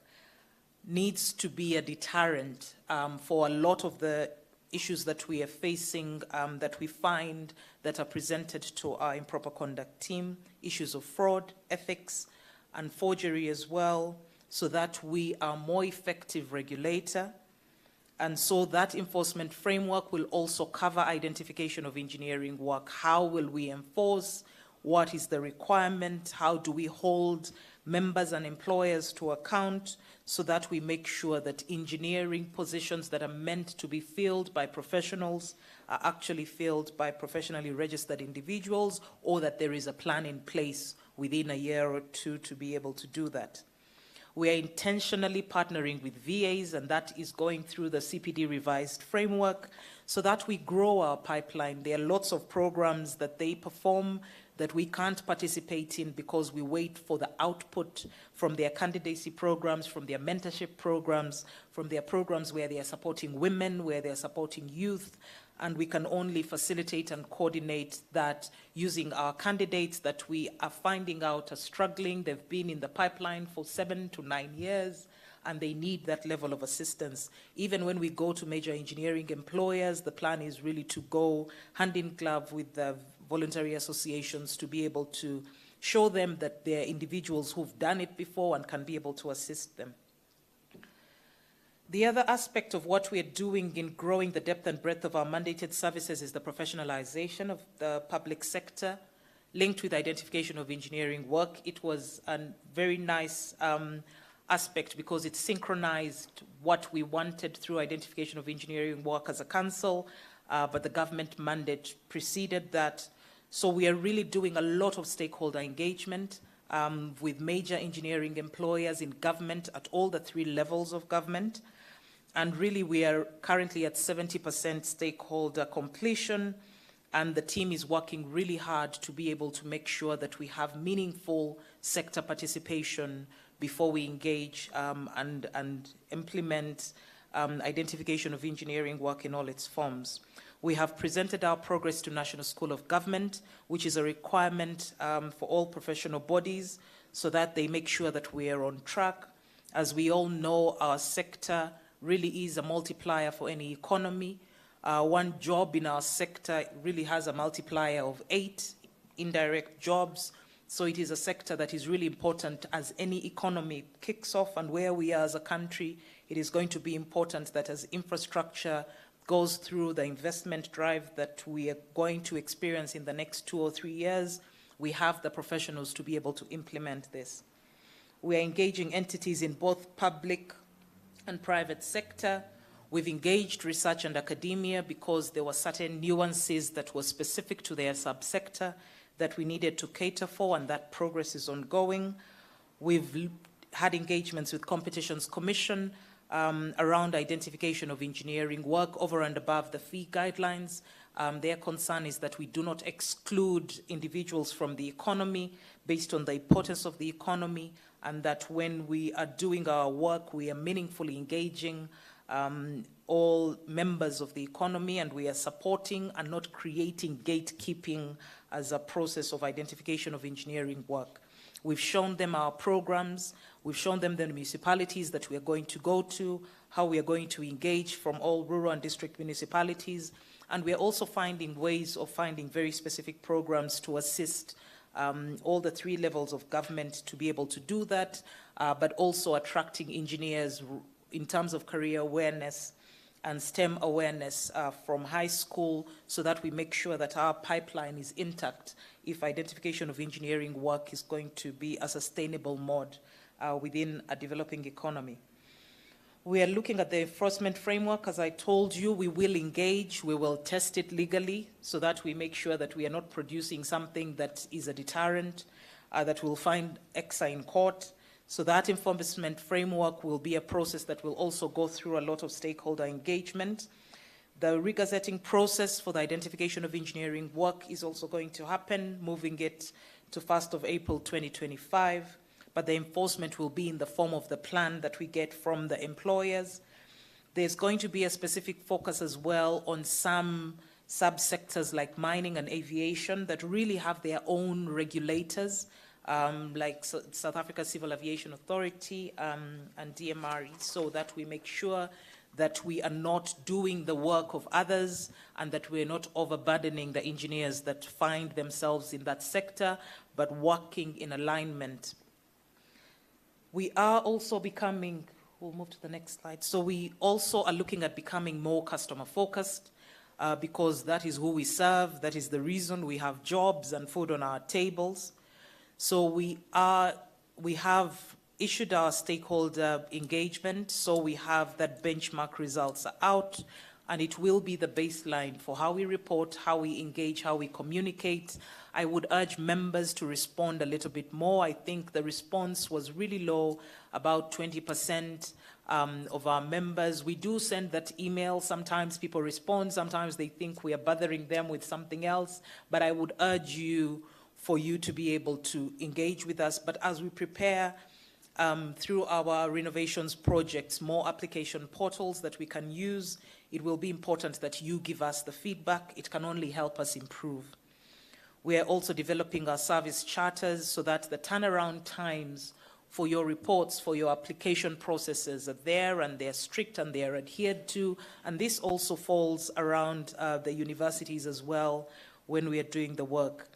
[SPEAKER 4] needs to be a deterrent for a lot of the issues that we are facing, that we find that are presented to our improper conduct team, issues of fraud, ethics, and forgery as well, so that we are a more effective regulator. And so that enforcement framework will also cover identification of engineering work. How will we enforce? What is the requirement? How do we hold members and employers to account, so that we make sure that engineering positions that are meant to be filled by professionals are actually filled by professionally registered individuals, or that there is a plan in place within a year or two to be able to do that. We are intentionally partnering with VAs, and that is going through the CPD revised framework so that we grow our pipeline. There are lots of programs that they perform that we can't participate in because we wait for the output from their candidacy programs, from their mentorship programs, from their programs where they are supporting women, where they are supporting youth, and we can only facilitate and coordinate that using our candidates that we are finding out are struggling. They've been in the pipeline for 7 to 9 years, and they need that level of assistance. Even when we go to major engineering employers, the plan is really to go hand in glove with the voluntary associations to be able to show them that they're individuals who've done it before and can be able to assist them. The other aspect of what we're doing in growing the depth and breadth of our mandated services is the professionalization of the public sector, linked with identification of engineering work. It was a very nice aspect because it synchronized what we wanted through identification of engineering work as a council, but the government mandate preceded that. So we are really doing a lot of stakeholder engagement with major engineering employers in government at all the 3 levels of government. And really we are currently at 70% stakeholder completion, and the team is working really hard to be able to make sure that we have meaningful sector participation before we engage and implement identification of engineering work in all its forms. We have presented our progress to National School of Government, which is a requirement for all professional bodies, so that they make sure that we are on track. As we all know, our sector really is a multiplier for any economy. One job in our sector really has a multiplier of 8 indirect jobs. So it is a sector that is really important as any economy kicks off, and where we are as a country, it is going to be important that as infrastructure goes through the investment drive that we are going to experience in the next 2 or 3 years, we have the professionals to be able to implement this. We are engaging entities in both public and private sector. We've engaged research and academia because there were certain nuances that were specific to their subsector that we needed to cater for, and that progress is ongoing. We've had engagements with Competitions Commission around identification of engineering work over and above the fee guidelines. Their concern is that we do not exclude individuals from the economy based on the importance of the economy, and that when we are doing our work, we are meaningfully engaging all members of the economy, and we are supporting and not creating gatekeeping as a process of identification of engineering work. We've shown them our programs, we've shown them the municipalities that we are going to go to, how we are going to engage from all rural and district municipalities, and we are also finding ways of finding very specific programs to assist all the 3 levels of government to be able to do that, but also attracting engineers in terms of career awareness and STEM awareness from high school, so that we make sure that our pipeline is intact if identification of engineering work is going to be a sustainable mode within a developing economy. We are looking at the enforcement framework. As I told you, we will engage, we will test it legally so that we make sure that we are not producing something that is a deterrent, that will find ECSA in court. So that enforcement framework will be a process that will also go through a lot of stakeholder engagement. The regazetting process for the identification of engineering work is also going to happen, moving it to 1st of April 2025. But the enforcement will be in the form of the plan that we get from the employers. There's going to be a specific focus as well on some subsectors like mining and aviation that really have their own regulators, like South Africa Civil Aviation Authority and DMRE, so that we make sure that we are not doing the work of others and that we're not overburdening the engineers that find themselves in that sector, but working in alignment. We are also becoming, we'll move to the next slide. So we also are looking at becoming more customer focused because that is who we serve. That is the reason we have jobs and food on our tables. So we have issued our stakeholder engagement. So we have that benchmark results are out, and it will be the baseline for how we report, how we engage, how we communicate. I would urge members to respond a little bit more. I think the response was really low, about 20% of our members. We do send that email. Sometimes people respond. Sometimes they think we are bothering them with something else. But I would urge you for you to be able to engage with us. But as we prepare through our renovations projects, more application portals that we can use, it will be important that you give us the feedback. It can only help us improve. We are also developing our service charters so that the turnaround times for your reports, for your application processes are there, and they're strict and they're adhered to. And this also falls around the universities as well when we are doing the work.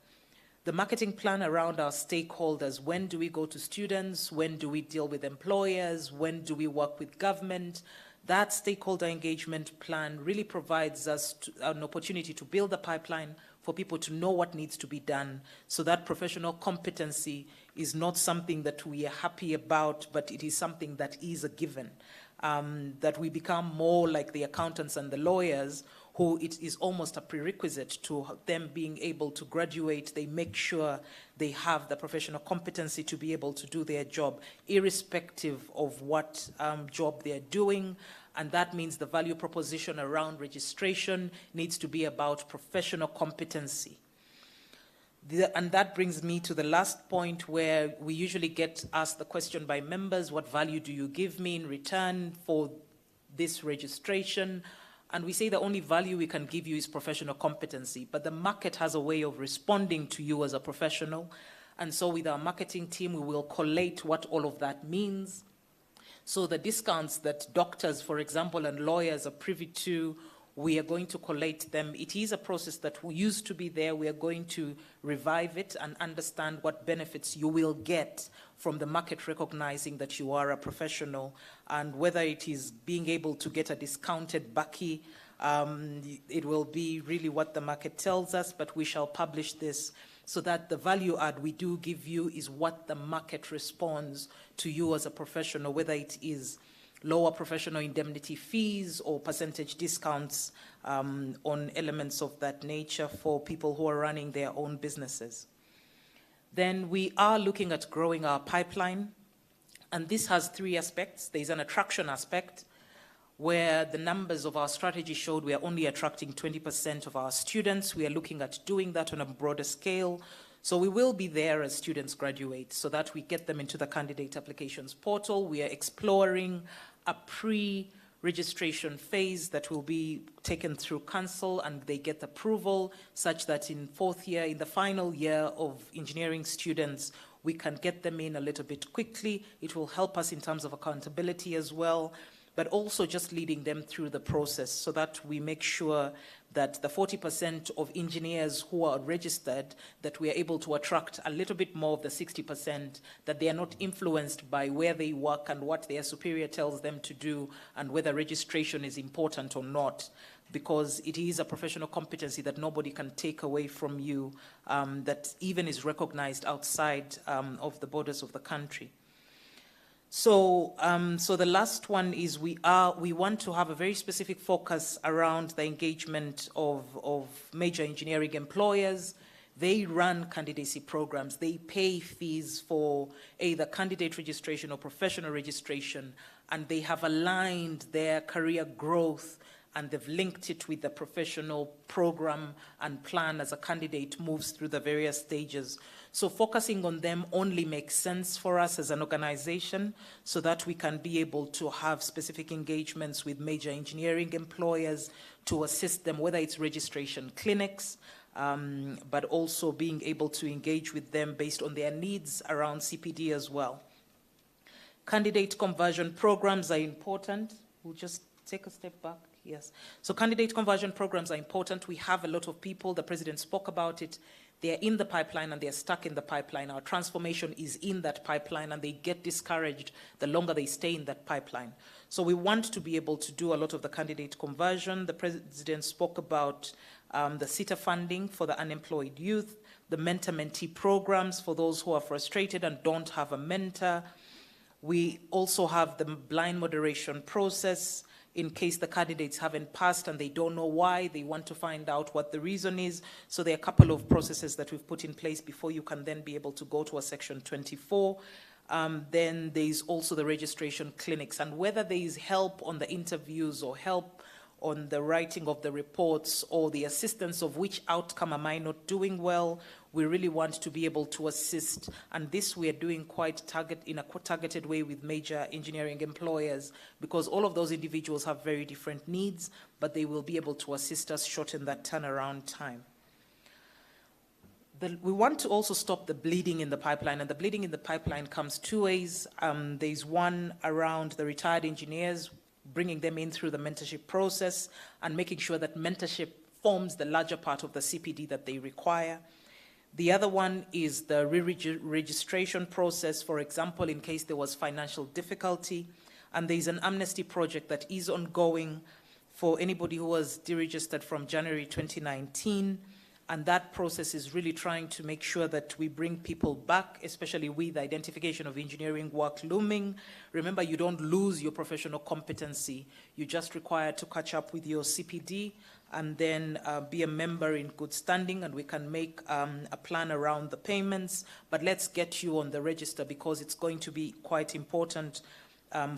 [SPEAKER 4] The marketing plan around our stakeholders: when do we go to students? When do we deal with employers? When do we work with government? That stakeholder engagement plan really provides us an opportunity to build a pipeline for people to know what needs to be done, so that professional competency is not something that we are happy about, but it is something that is a given. That we become more like the accountants and the lawyers, who it is almost a prerequisite to them being able to graduate. They make sure they have the professional competency to be able to do their job, irrespective of what job they're doing. And that means the value proposition around registration needs to be about professional competency. And that brings me to the last point, where we usually get asked the question by members: what value do you give me in return for this registration? And we say the only value we can give you is professional competency, but the market has a way of responding to you as a professional. And so with our marketing team, we will collate what all of that means. So the discounts that doctors, for example, and lawyers are privy to, we are going to collate them. It is a process that used to be there. We are going to revive it and understand what benefits you will get from the market recognizing that you are a professional, and whether it is being able to get a discounted Baki, it will be really what the market tells us, but we shall publish this so that the value add we do give you is what the market responds to you as a professional, whether it is lower professional indemnity fees or percentage discounts on elements of that nature for people who are running their own businesses. Then we are looking at growing our pipeline, and this has three aspects. There's an attraction aspect, where the numbers of our strategy showed we are only attracting 20% of our students. We are looking at doing that on a broader scale. So we will be there as students graduate so that we get them into the candidate applications portal. We are exploring a pre-registration phase that will be taken through council, and they get approval such that in fourth year, in the final year of engineering students, we can get them in a little bit quickly. It will help us in terms of accountability as well, but also just leading them through the process so that we make sure that the 40% of engineers who are registered, that we are able to attract a little bit more of the 60%, that they are not influenced by where they work and what their superior tells them to do and whether registration is important or not, because it is a professional competency that nobody can take away from you, that even is recognized outside of the borders of the country. So the last one is we want to have a very specific focus around the engagement of major engineering employers. They run candidacy programs. They pay fees for either candidate registration or professional registration, and they have aligned their career growth and they've linked it with the professional program and plan as a candidate moves through the various stages. So focusing on them only makes sense for us as an organization so that we can be able to have specific engagements with major engineering employers to assist them, whether it's registration clinics, but also being able to engage with them based on their needs around CPD as well. Candidate conversion programs are important. We'll just take a step back. Yes. So candidate conversion programs are important. We have a lot of people, the President spoke about it, they're in the pipeline and they're stuck in the pipeline. Our transformation is in that pipeline and they get discouraged the longer they stay in that pipeline. So we want to be able to do a lot of the candidate conversion. The President spoke about the SITA funding for the unemployed youth, the mentor-mentee programs for those who are frustrated and don't have a mentor. We also have the blind moderation process in case the candidates haven't passed and they don't know why, they want to find out what the reason is. So there are a couple of processes that we've put in place before you can then be able to go to a Section 24. Then there's also the registration clinics, and whether there is help on the interviews or help on the writing of the reports or the assistance of which outcome am I not doing well, we really want to be able to assist. And this we are doing in a targeted way with major engineering employers, because all of those individuals have very different needs, but they will be able to assist us shorten that turnaround time. We want to also stop the bleeding in the pipeline, and the bleeding in the pipeline comes two ways. There's one around the retired engineers, bringing them in through the mentorship process and making sure that mentorship forms the larger part of the CPD that they require. The other one is the re-registration process, for example, in case there was financial difficulty. And there's an amnesty project that is ongoing for anybody who was deregistered from January 2019. And that process is really trying to make sure that we bring people back, especially with identification of engineering work looming. Remember, you don't lose your professional competency. You just require to catch up with your CPD and then be a member in good standing, and we can make a plan around the payments. But let's get you on the register because it's going to be quite important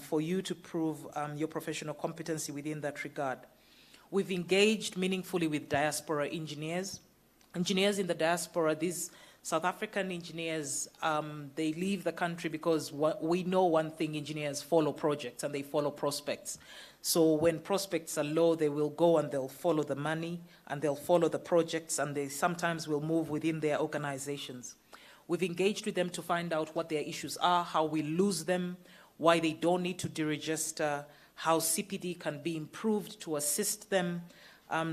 [SPEAKER 4] for you to prove your professional competency within that regard. We've engaged meaningfully with diaspora engineers. Engineers in the diaspora, these South African engineers, they leave the country because we know one thing: engineers follow projects and they follow prospects. So when prospects are low, they will go and they'll follow the money and they'll follow the projects, and they sometimes will move within their organizations. We've engaged with them to find out what their issues are, how we lose them, why they don't need to deregister, how CPD can be improved to assist them,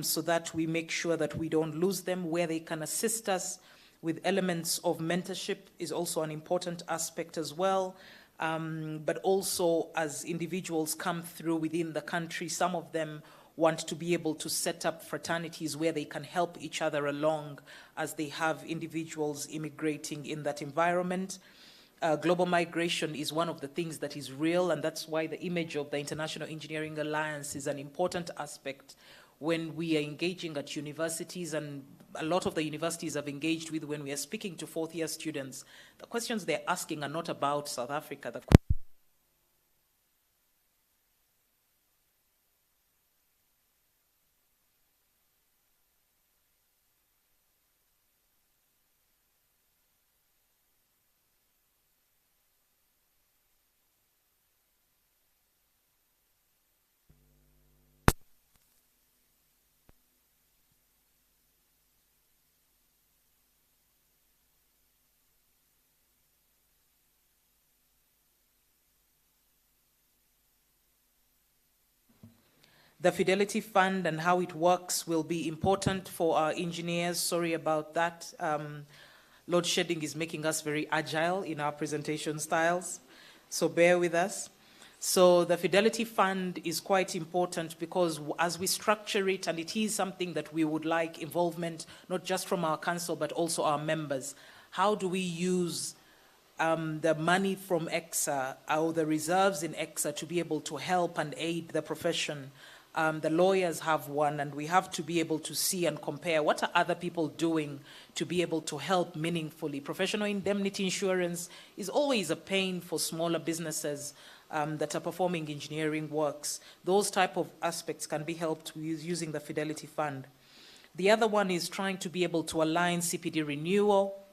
[SPEAKER 4] so that we make sure that we don't lose them, where they can assist us with elements of mentorship is also an important aspect as well. But also as individuals come through within the country, some of them want to be able to set up fraternities where they can help each other along as they have individuals immigrating in that environment. Global migration is one of the things that is real, and that's why the image of the International Engineering Alliance is an important aspect when we are engaging at universities, and a lot of the universities I've engaged with when we are speaking to fourth-year students. The questions they're asking are not about South Africa. The Fidelity Fund and how it works will be important for our engineers. Sorry about that. Load shedding is making us very agile in our presentation styles, so bear with us. So the Fidelity Fund is quite important because as we structure it, and it is something that we would like involvement, not just from our council, but also our members. How do we use the money from ECSA or the reserves in ECSA to be able to help and aid the profession. The lawyers have one, and we have to be able to see and compare what are other people doing to be able to help meaningfully. Professional indemnity insurance is always a pain for smaller businesses that are performing engineering works. Those type of aspects can be helped using the Fidelity Fund. The other one is trying to be able to align CPD renewal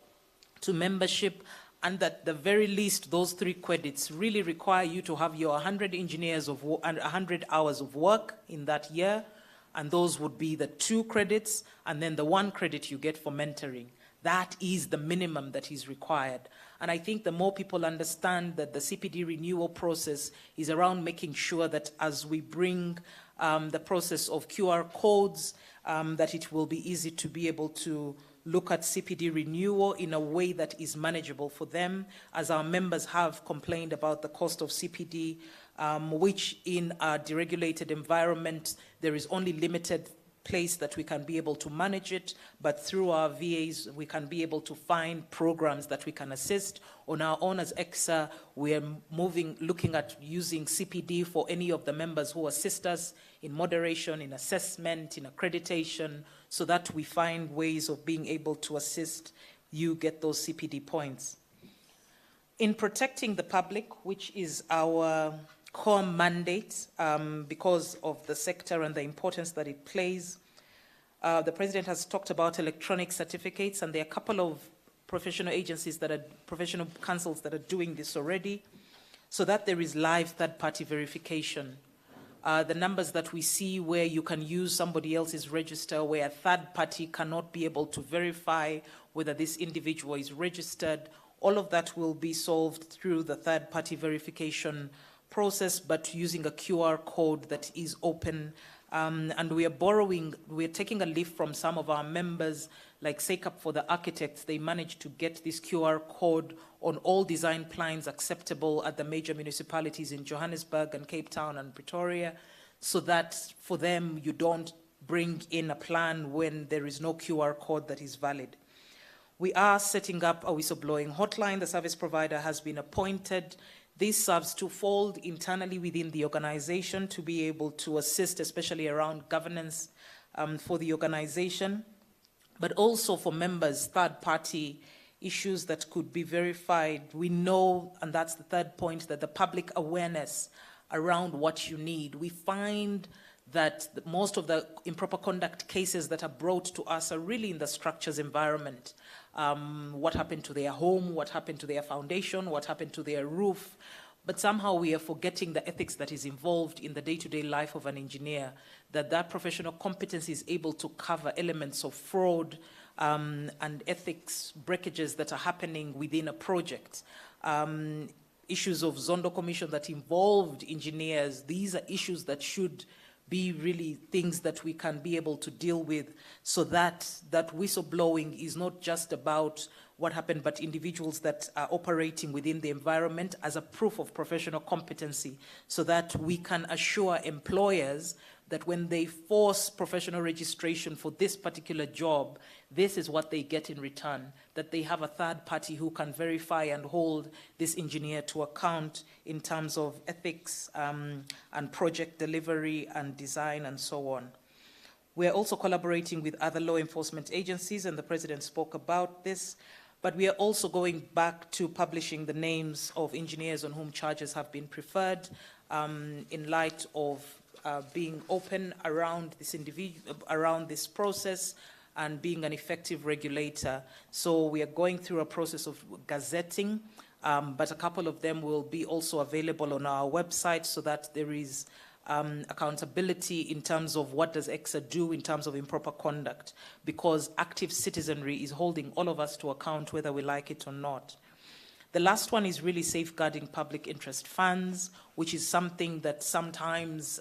[SPEAKER 4] to membership, and at the very least, those 3 credits really require you to have your 100 engineers and 100 hours of work in that year, and those would be the 2 credits, and then the 1 credit you get for mentoring. That is the minimum that is required. And I think the more people understand that the CPD renewal process is around making sure that as we bring the process of QR codes, that it will be easy to be able to look at CPD renewal in a way that is manageable for them, as our members have complained about the cost of CPD, which in a deregulated environment, there is only limited place that we can be able to manage it, but through our VAs, we can be able to find programs that we can assist. On our own as ECSA, we are looking at using CPD for any of the members who assist us in moderation, in assessment, in accreditation, so that we find ways of being able to assist you get those CPD points. In protecting the public, which is our core mandate because of the sector and the importance that it plays. The President has talked about electronic certificates, and there are a couple of professional agencies professional councils that are doing this already, so that there is live third-party verification. The numbers that we see where you can use somebody else's register, where a third party cannot be able to verify whether this individual is registered, all of that will be solved through the third-party verification process, but using a QR code that is open. And we're taking a leaf from some of our members, like SACAP for the architects. They managed to get this QR code on all design plans acceptable at the major municipalities in Johannesburg and Cape Town and Pretoria, so that for them, you don't bring in a plan when there is no QR code that is valid. We are setting up a whistleblowing hotline. The service provider has been appointed. This serves twofold: internally within the organization to be able to assist, especially around governance for the organization, but also for members, third-party issues that could be verified. We know, and that's the third point, that the public awareness around what you need. We find that most of the improper conduct cases that are brought to us are really in the structures environment. What happened to their home, what happened to their foundation, what happened to their roof. But somehow we are forgetting the ethics that is involved in the day-to-day life of an engineer, that professional competence is able to cover elements of fraud and ethics breakages that are happening within a project. Issues of Zondo Commission that involved engineers, these are issues that should be really things that we can be able to deal with, so that whistleblowing is not just about what happened, but individuals that are operating within the environment as a proof of professional competency, so that we can assure employers that when they force professional registration for this particular job, this is what they get in return, that they have a third party who can verify and hold this engineer to account in terms of ethics and project delivery and design and so on. We're also collaborating with other law enforcement agencies, and the President spoke about this, but we are also going back to publishing the names of engineers on whom charges have been preferred in light of being open around this process and being an effective regulator. So we are going through a process of gazetting, but a couple of them will be also available on our website, so that there is accountability in terms of what does ECSA do in terms of improper conduct, because active citizenry is holding all of us to account whether we like it or not. The last one is really safeguarding public interest funds, which is something that sometimes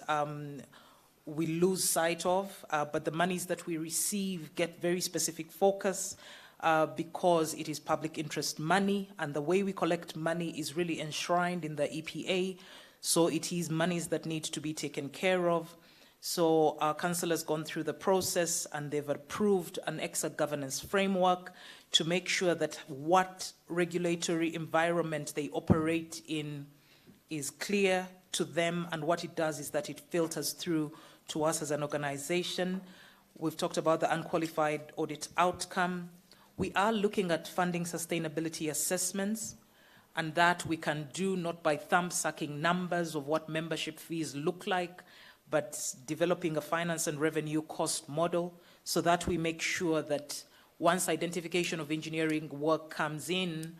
[SPEAKER 4] we lose sight of, but the monies that we receive get very specific focus because it is public interest money, and the way we collect money is really enshrined in the EPA, so it is monies that need to be taken care of. So our council has gone through the process and they've approved an ECSA governance framework to make sure that what regulatory environment they operate in is clear to them, and what it does is that it filters through to us as an organization. We've talked about the unqualified audit outcome. We are looking at funding sustainability assessments, and that we can do not by thumb-sucking numbers of what membership fees look like, but developing a finance and revenue cost model so that we make sure that once identification of engineering work comes in,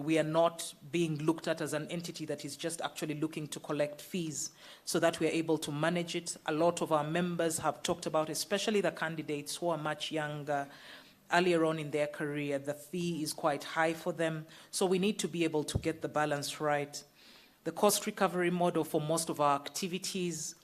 [SPEAKER 4] we are not being looked at as an entity that is just actually looking to collect fees, so that we are able to manage it. A lot of our members have talked about, especially the candidates who are much younger, earlier on in their career, the fee is quite high for them. So we need to be able to get the balance right. The cost recovery model for most of our activities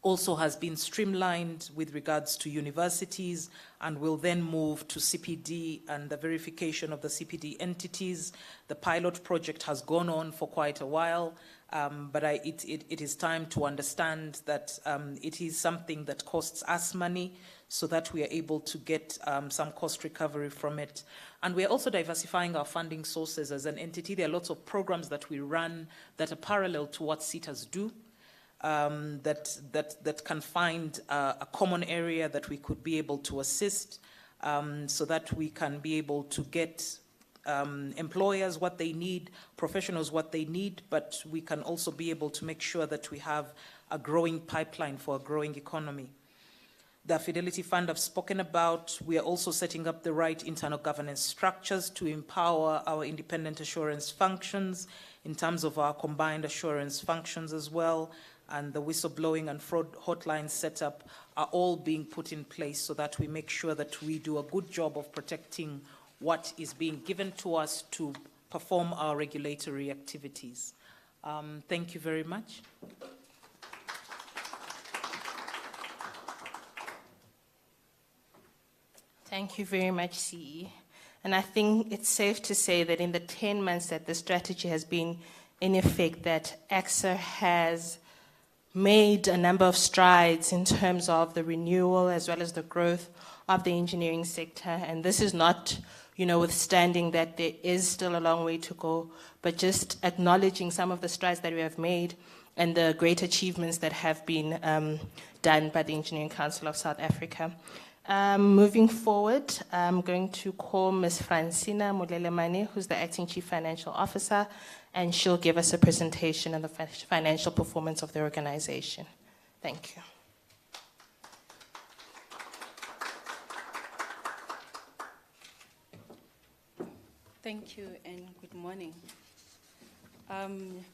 [SPEAKER 4] also has been streamlined with regards to universities, and will then move to CPD and the verification of the CPD entities. The pilot project has gone on for quite a while, but it is time to understand that it is something that costs us money, so that we are able to get some cost recovery from it. And we are also diversifying our funding sources as an entity. There are lots of programs that we run that are parallel to what CETAs do. That can find a common area that we could be able to assist, so that we can be able to get employers what they need, professionals what they need, but we can also be able to make sure that we have a growing pipeline for a growing economy. The Fidelity Fund I've spoken about. We are also setting up the right internal governance structures to empower our independent assurance functions in terms of our combined assurance functions as well. And the whistleblowing and fraud hotline setup are all being put in place so that we make sure that we do a good job of protecting what is being given to us to perform our regulatory activities. Thank you very much.
[SPEAKER 1] Thank you very much, CE. And I think it's safe to say that in the 10 months that the strategy has been in effect, that ECSA has made a number of strides in terms of the renewal as well as the growth of the engineering sector. And this is not, withstanding that there is still a long way to go, but just acknowledging some of the strides that we have made and the great achievements that have been done by the Engineering Council of South Africa. Moving forward, I'm going to call Ms. Francina Molelemane, who's the Acting Chief Financial Officer, and she'll give us a presentation on the financial performance of the organization. Thank you.
[SPEAKER 5] Thank you and good morning.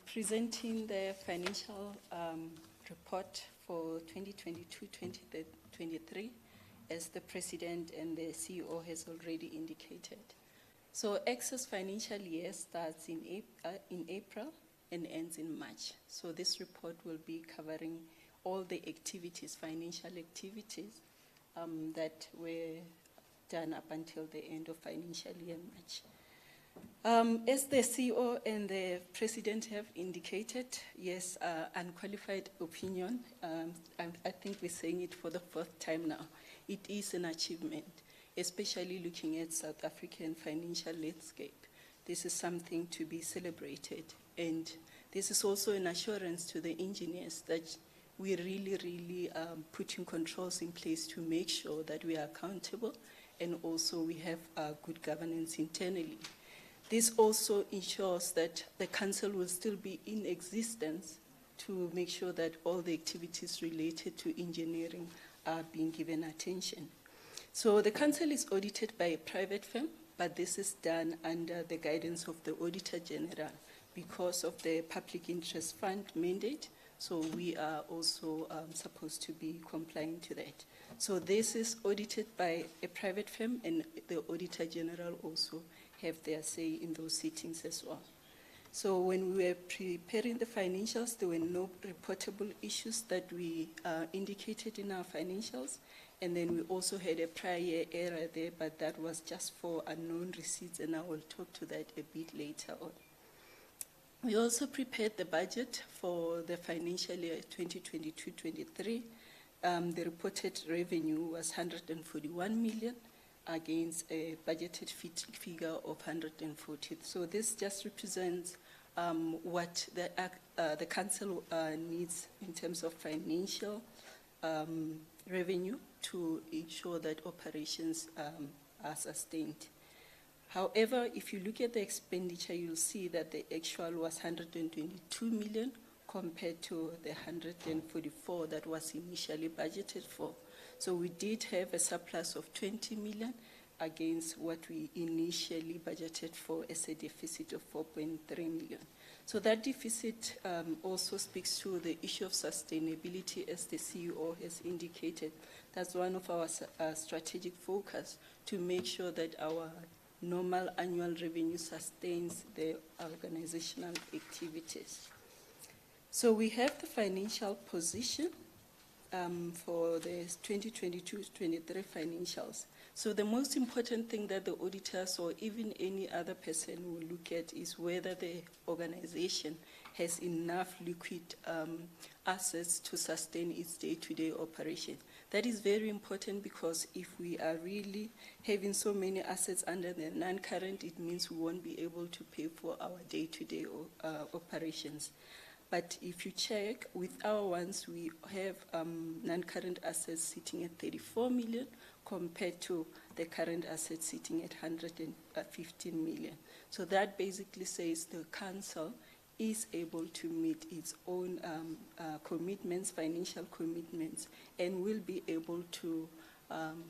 [SPEAKER 5] Presenting the financial report for 2022-2023, as the President and the CEO has already indicated. So ECSA's financial year starts in April and ends in March. So this report will be covering all the activities, financial activities, that were done up until the end of financial year March. As the CEO and the President have indicated, yes, unqualified opinion, I think we're saying it for the 4th time now. It is an achievement, especially looking at South African financial landscape. This is something to be celebrated. And this is also an assurance to the engineers that we really putting controls in place to make sure that we are accountable, and also we have good governance internally. This also ensures that the council will still be in existence to make sure that all the activities related to engineering are being given attention. So the council is audited by a private firm, but this is done under the guidance of the Auditor General because of the Public Interest Fund mandate. So we are also supposed to be complying to that. So this is audited by a private firm, and the Auditor General also have their say in those sittings as well. So when we were preparing the financials, there were no reportable issues that we indicated in our financials. And then we also had a prior year error there, but that was just for unknown receipts, and I will talk to that a bit later on. We also prepared the budget for the financial year 2022-23, the reported revenue was 141 million against a budgeted figure of 140. So this just represents what the council needs in terms of financial revenue to ensure that operations are sustained. However, if you look at the expenditure, you'll see that the actual was 122 million compared to the 144 that was initially budgeted for. So we did have a surplus of 20 million against what we initially budgeted for as a deficit of 4.3 million. So that deficit also speaks to the issue of sustainability, as the CEO has indicated. That's one of our strategic focus, to make sure that our normal annual revenue sustains the organizational activities. So we have the financial position for the 2022-23 financials. So the most important thing that the auditors or even any other person will look at is whether the organization has enough liquid assets to sustain its day-to-day operation. That is very important, because if we are really having so many assets under the non-current, it means we won't be able to pay for our day-to-day operations. But if you check with our ones, we have non-current assets sitting at 34 million compared to the current assets sitting at 115 million. So that basically says the council is able to meet its own commitments, financial commitments, and will be able to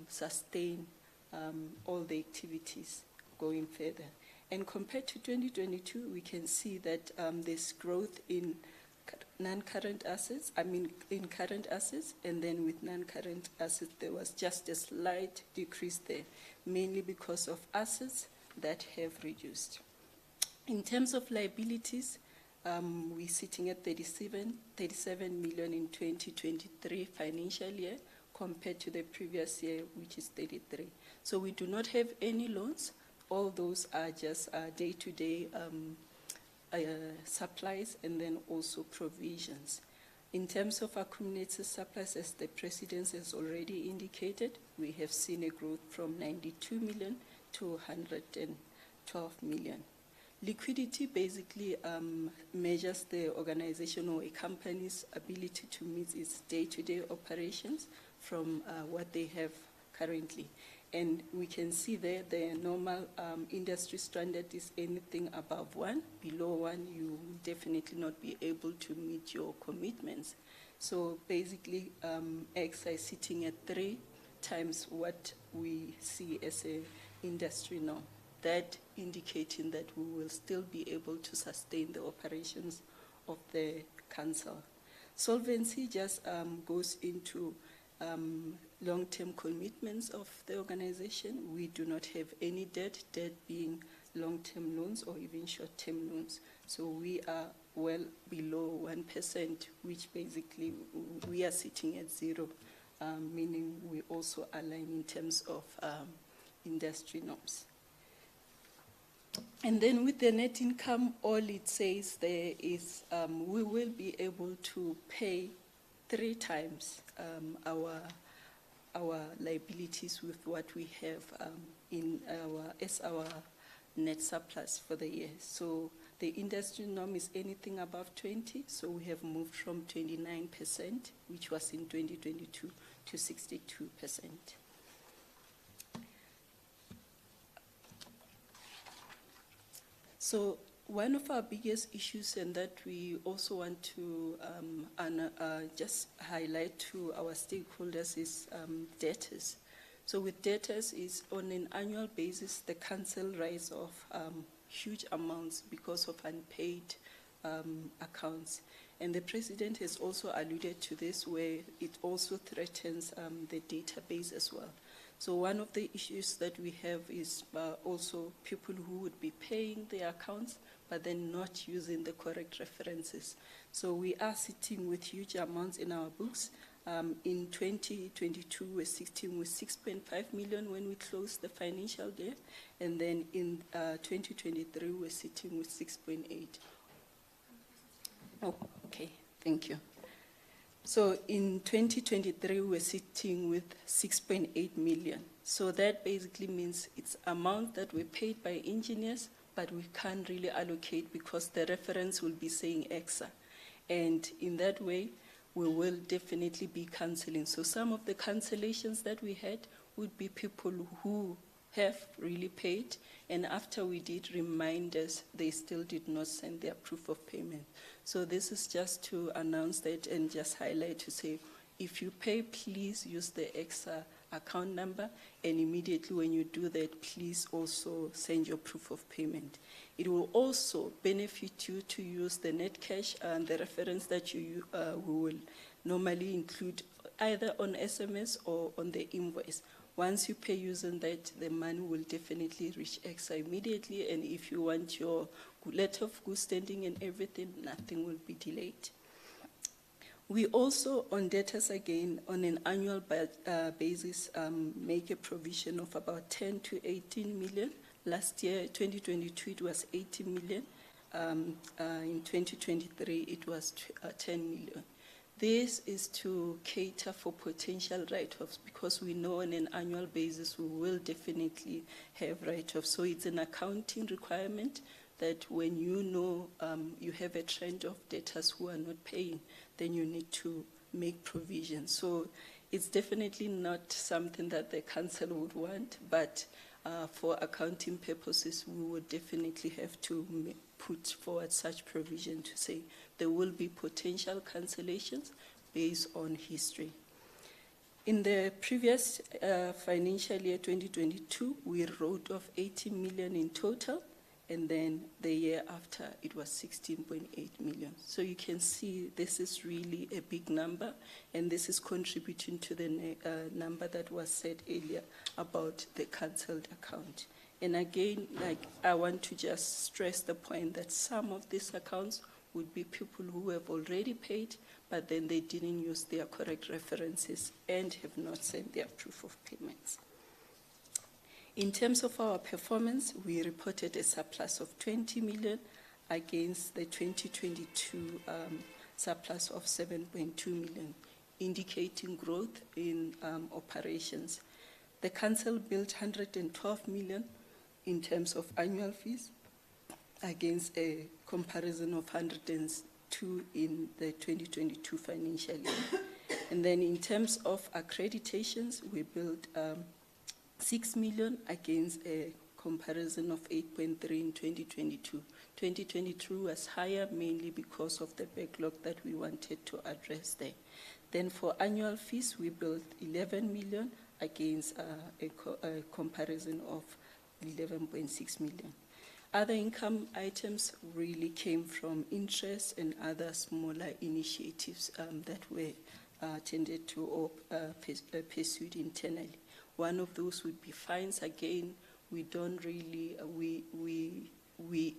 [SPEAKER 5] sustain all the activities going further. And compared to 2022, we can see that there's growth in non-current assets, in current assets, and then with non-current assets, there was just a slight decrease there, mainly because of assets that have reduced. In terms of liabilities, we're sitting at 37 million in 2023 financial year compared to the previous year, which is 33. So we do not have any loans. All those are just day-to-day supplies and then also provisions. In terms of accumulated surplus, as the President has already indicated, we have seen a growth from 92 million to 112 million. Liquidity basically measures the organization or a company's ability to meet its day-to-day operations from what they have currently. And we can see there the normal industry standard is anything above 1. Below 1, you will definitely not be able to meet your commitments. So basically, ECSA is sitting at 3 times what we see as an industry norm. That indicating that we will still be able to sustain the operations of the council. Solvency just goes into long-term commitments of the organization. We do not have any debt being long-term loans or even short-term loans. So we are well below 1%, which basically we are sitting at 0, meaning we also align in terms of industry norms. And then with the net income, all it says there is we will be able to pay 3 times our liabilities with what we have as our net surplus for the year. So the industry norm is anything above 20, so we have moved from 29%, which was in 2022, to 62%. So one of our biggest issues, and that we also want to just highlight to our stakeholders, is debtors. So with debtors, is on an annual basis, the council writes off huge amounts because of unpaid accounts. And the President has also alluded to this, where it also threatens the database as well. So one of the issues that we have is also people who would be paying their accounts, but then not using the correct references. So we are sitting with huge amounts in our books. In 2022, we're sitting with 6.5 million when we closed the financial year. And then in 2023, we're sitting with 6.8. Oh, okay, thank you. So in 2023, we're sitting with 6.8 million. So that basically means it's amount that we paid by engineers, but we can't really allocate because the reference will be saying ECSA. And in that way, we will definitely be cancelling. So some of the cancellations that we had would be people who have really paid, and after we did reminders, they still did not send their proof of payment. So this is just to announce that and just highlight to say, if you pay, please use the ECSA account number, and immediately when you do that, please also send your proof of payment. It will also benefit you to use the net cash and the reference that we will normally include either on SMS or on the invoice. Once you pay using that, the money will definitely reach ECSA immediately, and if you want your letter of good standing and everything, nothing will be delayed. We also, on debtors again, on an annual basis, make a provision of about 10 to 18 million. Last year, 2022, it was 80 million. In 2023, it was 10 million. This is to cater for potential write-offs because we know on an annual basis we will definitely have write-offs. So it's an accounting requirement that when you know you have a trend of debtors who are not paying, then you need to make provision. So it's definitely not something that the council would want, but for accounting purposes, we would definitely have to put forward such provision to say there will be potential cancellations based on history. In the previous financial year, 2022, we wrote off 80 million in total, and then the year after, it was 16.8 million. So you can see this is really a big number, and this is contributing to the number that was said earlier about the cancelled account. And again, I want to just stress the point that some of these accounts would be people who have already paid, but then they didn't use their correct references and have not sent their proof of payments. In terms of our performance, we reported a surplus of 20 million against the 2022 surplus of 7.2 million, indicating growth in operations. The council built 112 million in terms of annual fees against a comparison of 102 in the 2022 financial year. And then in terms of accreditations, we built 6 million against a comparison of 8.3 in 2022. 2022 was higher mainly because of the backlog that we wanted to address there. Then for annual fees, we built 11 million against a comparison of 11.6 million. Other income items really came from interest and other smaller initiatives that were tended to or pursued internally. One of those would be fines. Again, we don't really,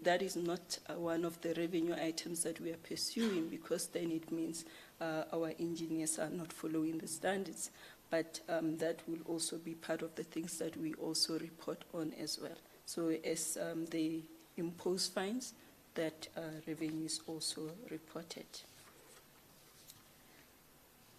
[SPEAKER 5] that is not one of the revenue items that we are pursuing because then it means our engineers are not following the standards. But that will also be part of the things that we also report on as well. So as they impose fines, that revenue is also reported.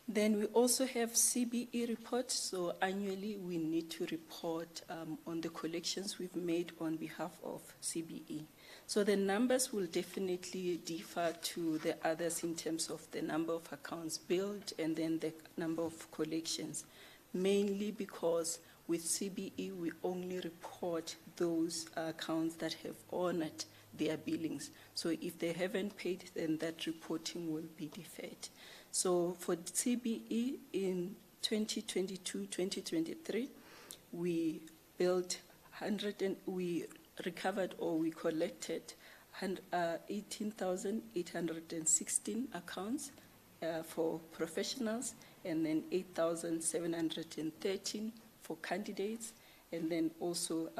[SPEAKER 5] Then we also have CBE reports. So annually we need to report on the collections we've made on behalf of CBE. So the numbers will definitely differ to the others in terms of the number of accounts billed and then the number of collections, mainly because with CBE we only report those accounts that have honored their billings. So if they haven't paid, then that reporting will be deferred. So for CBE in 2022-2023, we billed we recovered or we collected 18,816 accounts for professionals, and then 8,713 for candidates, and then also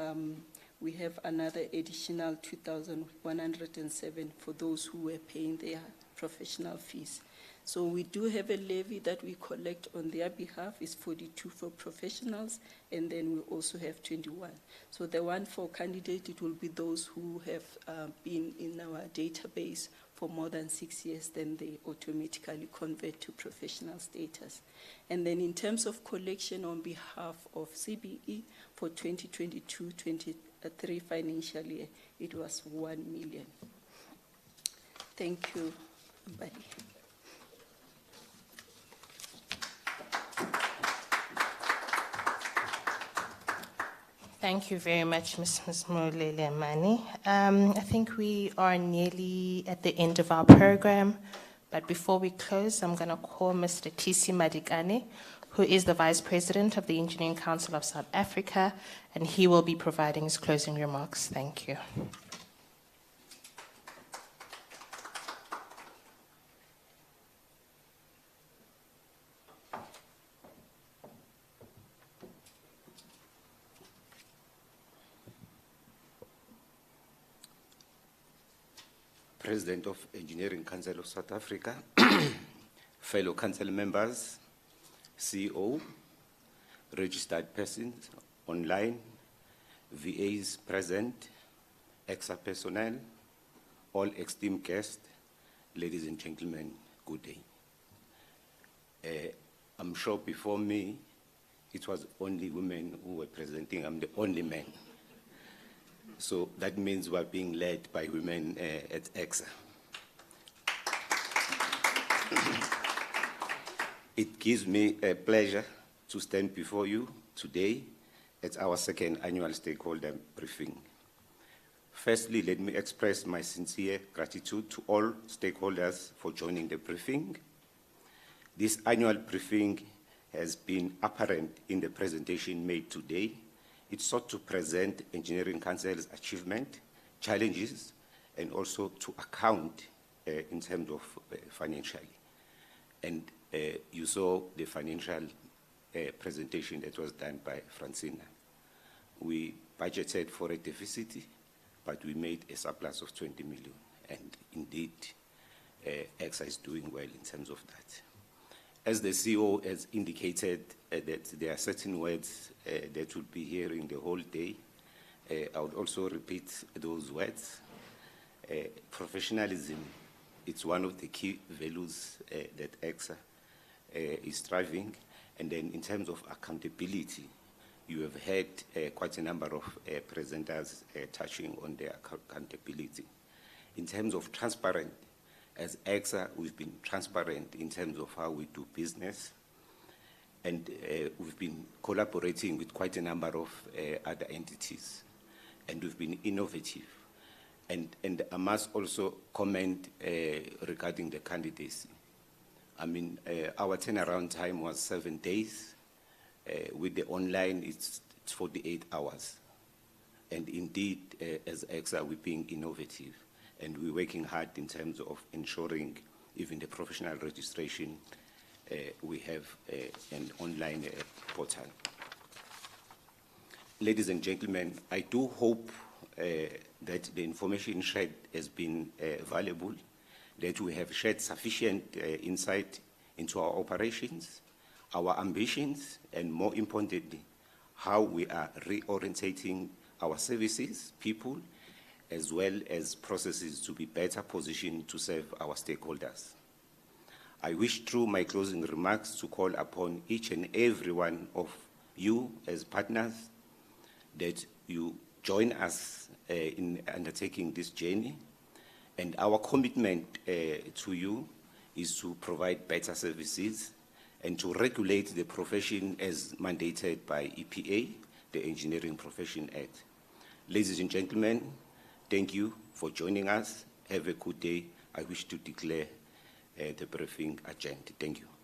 [SPEAKER 5] we have another additional 2,107 for those who were paying their professional fees. So we do have a levy that we collect on their behalf, is 42 for professionals, and then we also have 21. So the one for candidate, it will be those who have been in our database for more than 6 years, then they automatically convert to professional status. And then in terms of collection on behalf of CBE for 2022-23 financial year, it was 1 million. Thank you, Mbali.
[SPEAKER 1] Thank you very much, Ms. Molele Mani. I think we are nearly at the end of our program, but before we close, I'm going to call Mr. Tisi Madikane, who is the Vice President of the Engineering Council of South Africa, and he will be providing his closing remarks. Thank you.
[SPEAKER 6] President of Engineering Council of South Africa, fellow council members, CEO, registered persons online, VAs present, ECSA personnel, all esteemed guests, ladies and gentlemen, good day. I'm sure before me, it was only women who were presenting. I'm the only man. So that means we're being led by women at ECSA. It gives me a pleasure to stand before you today at our second annual stakeholder briefing. Firstly, let me express my sincere gratitude to all stakeholders for joining the briefing. This annual briefing has been apparent in the presentation made today. It sought to present Engineering Council's achievement, challenges, and also to account in terms of financially. And you saw the financial presentation that was done by Francina. We budgeted for a deficit, but we made a surplus of 20 million. And indeed, ECSA is doing well in terms of that. As the CEO has indicated that there are certain words that we'll be hearing the whole day, I would also repeat those words. Professionalism, it's one of the key values that ECSA is striving. And then in terms of accountability, you have had quite a number of presenters touching on their accountability. In terms of transparent, as ECSA, we've been transparent in terms of how we do business, and we've been collaborating with quite a number of other entities, and we've been innovative. And I must also comment regarding the candidacy. I mean, our turnaround time was 7 days. With the online, it's 48 hours. And indeed, as ECSA, we're being innovative. And we're working hard in terms of ensuring even the professional registration, we have an online portal. Ladies and gentlemen, I do hope that the information shared has been valuable, that we have shared sufficient insight into our operations, our ambitions, and more importantly, how we are reorientating our services, people, as well as processes to be better positioned to serve our stakeholders. I wish through my closing remarks to call upon each and every one of you as partners that you join us in undertaking this journey. And our commitment to you is to provide better services and to regulate the profession as mandated by EPA, the Engineering Profession Act. Ladies and gentlemen, thank you for joining us. Have a good day. I wish to declare the briefing adjourned. Thank you.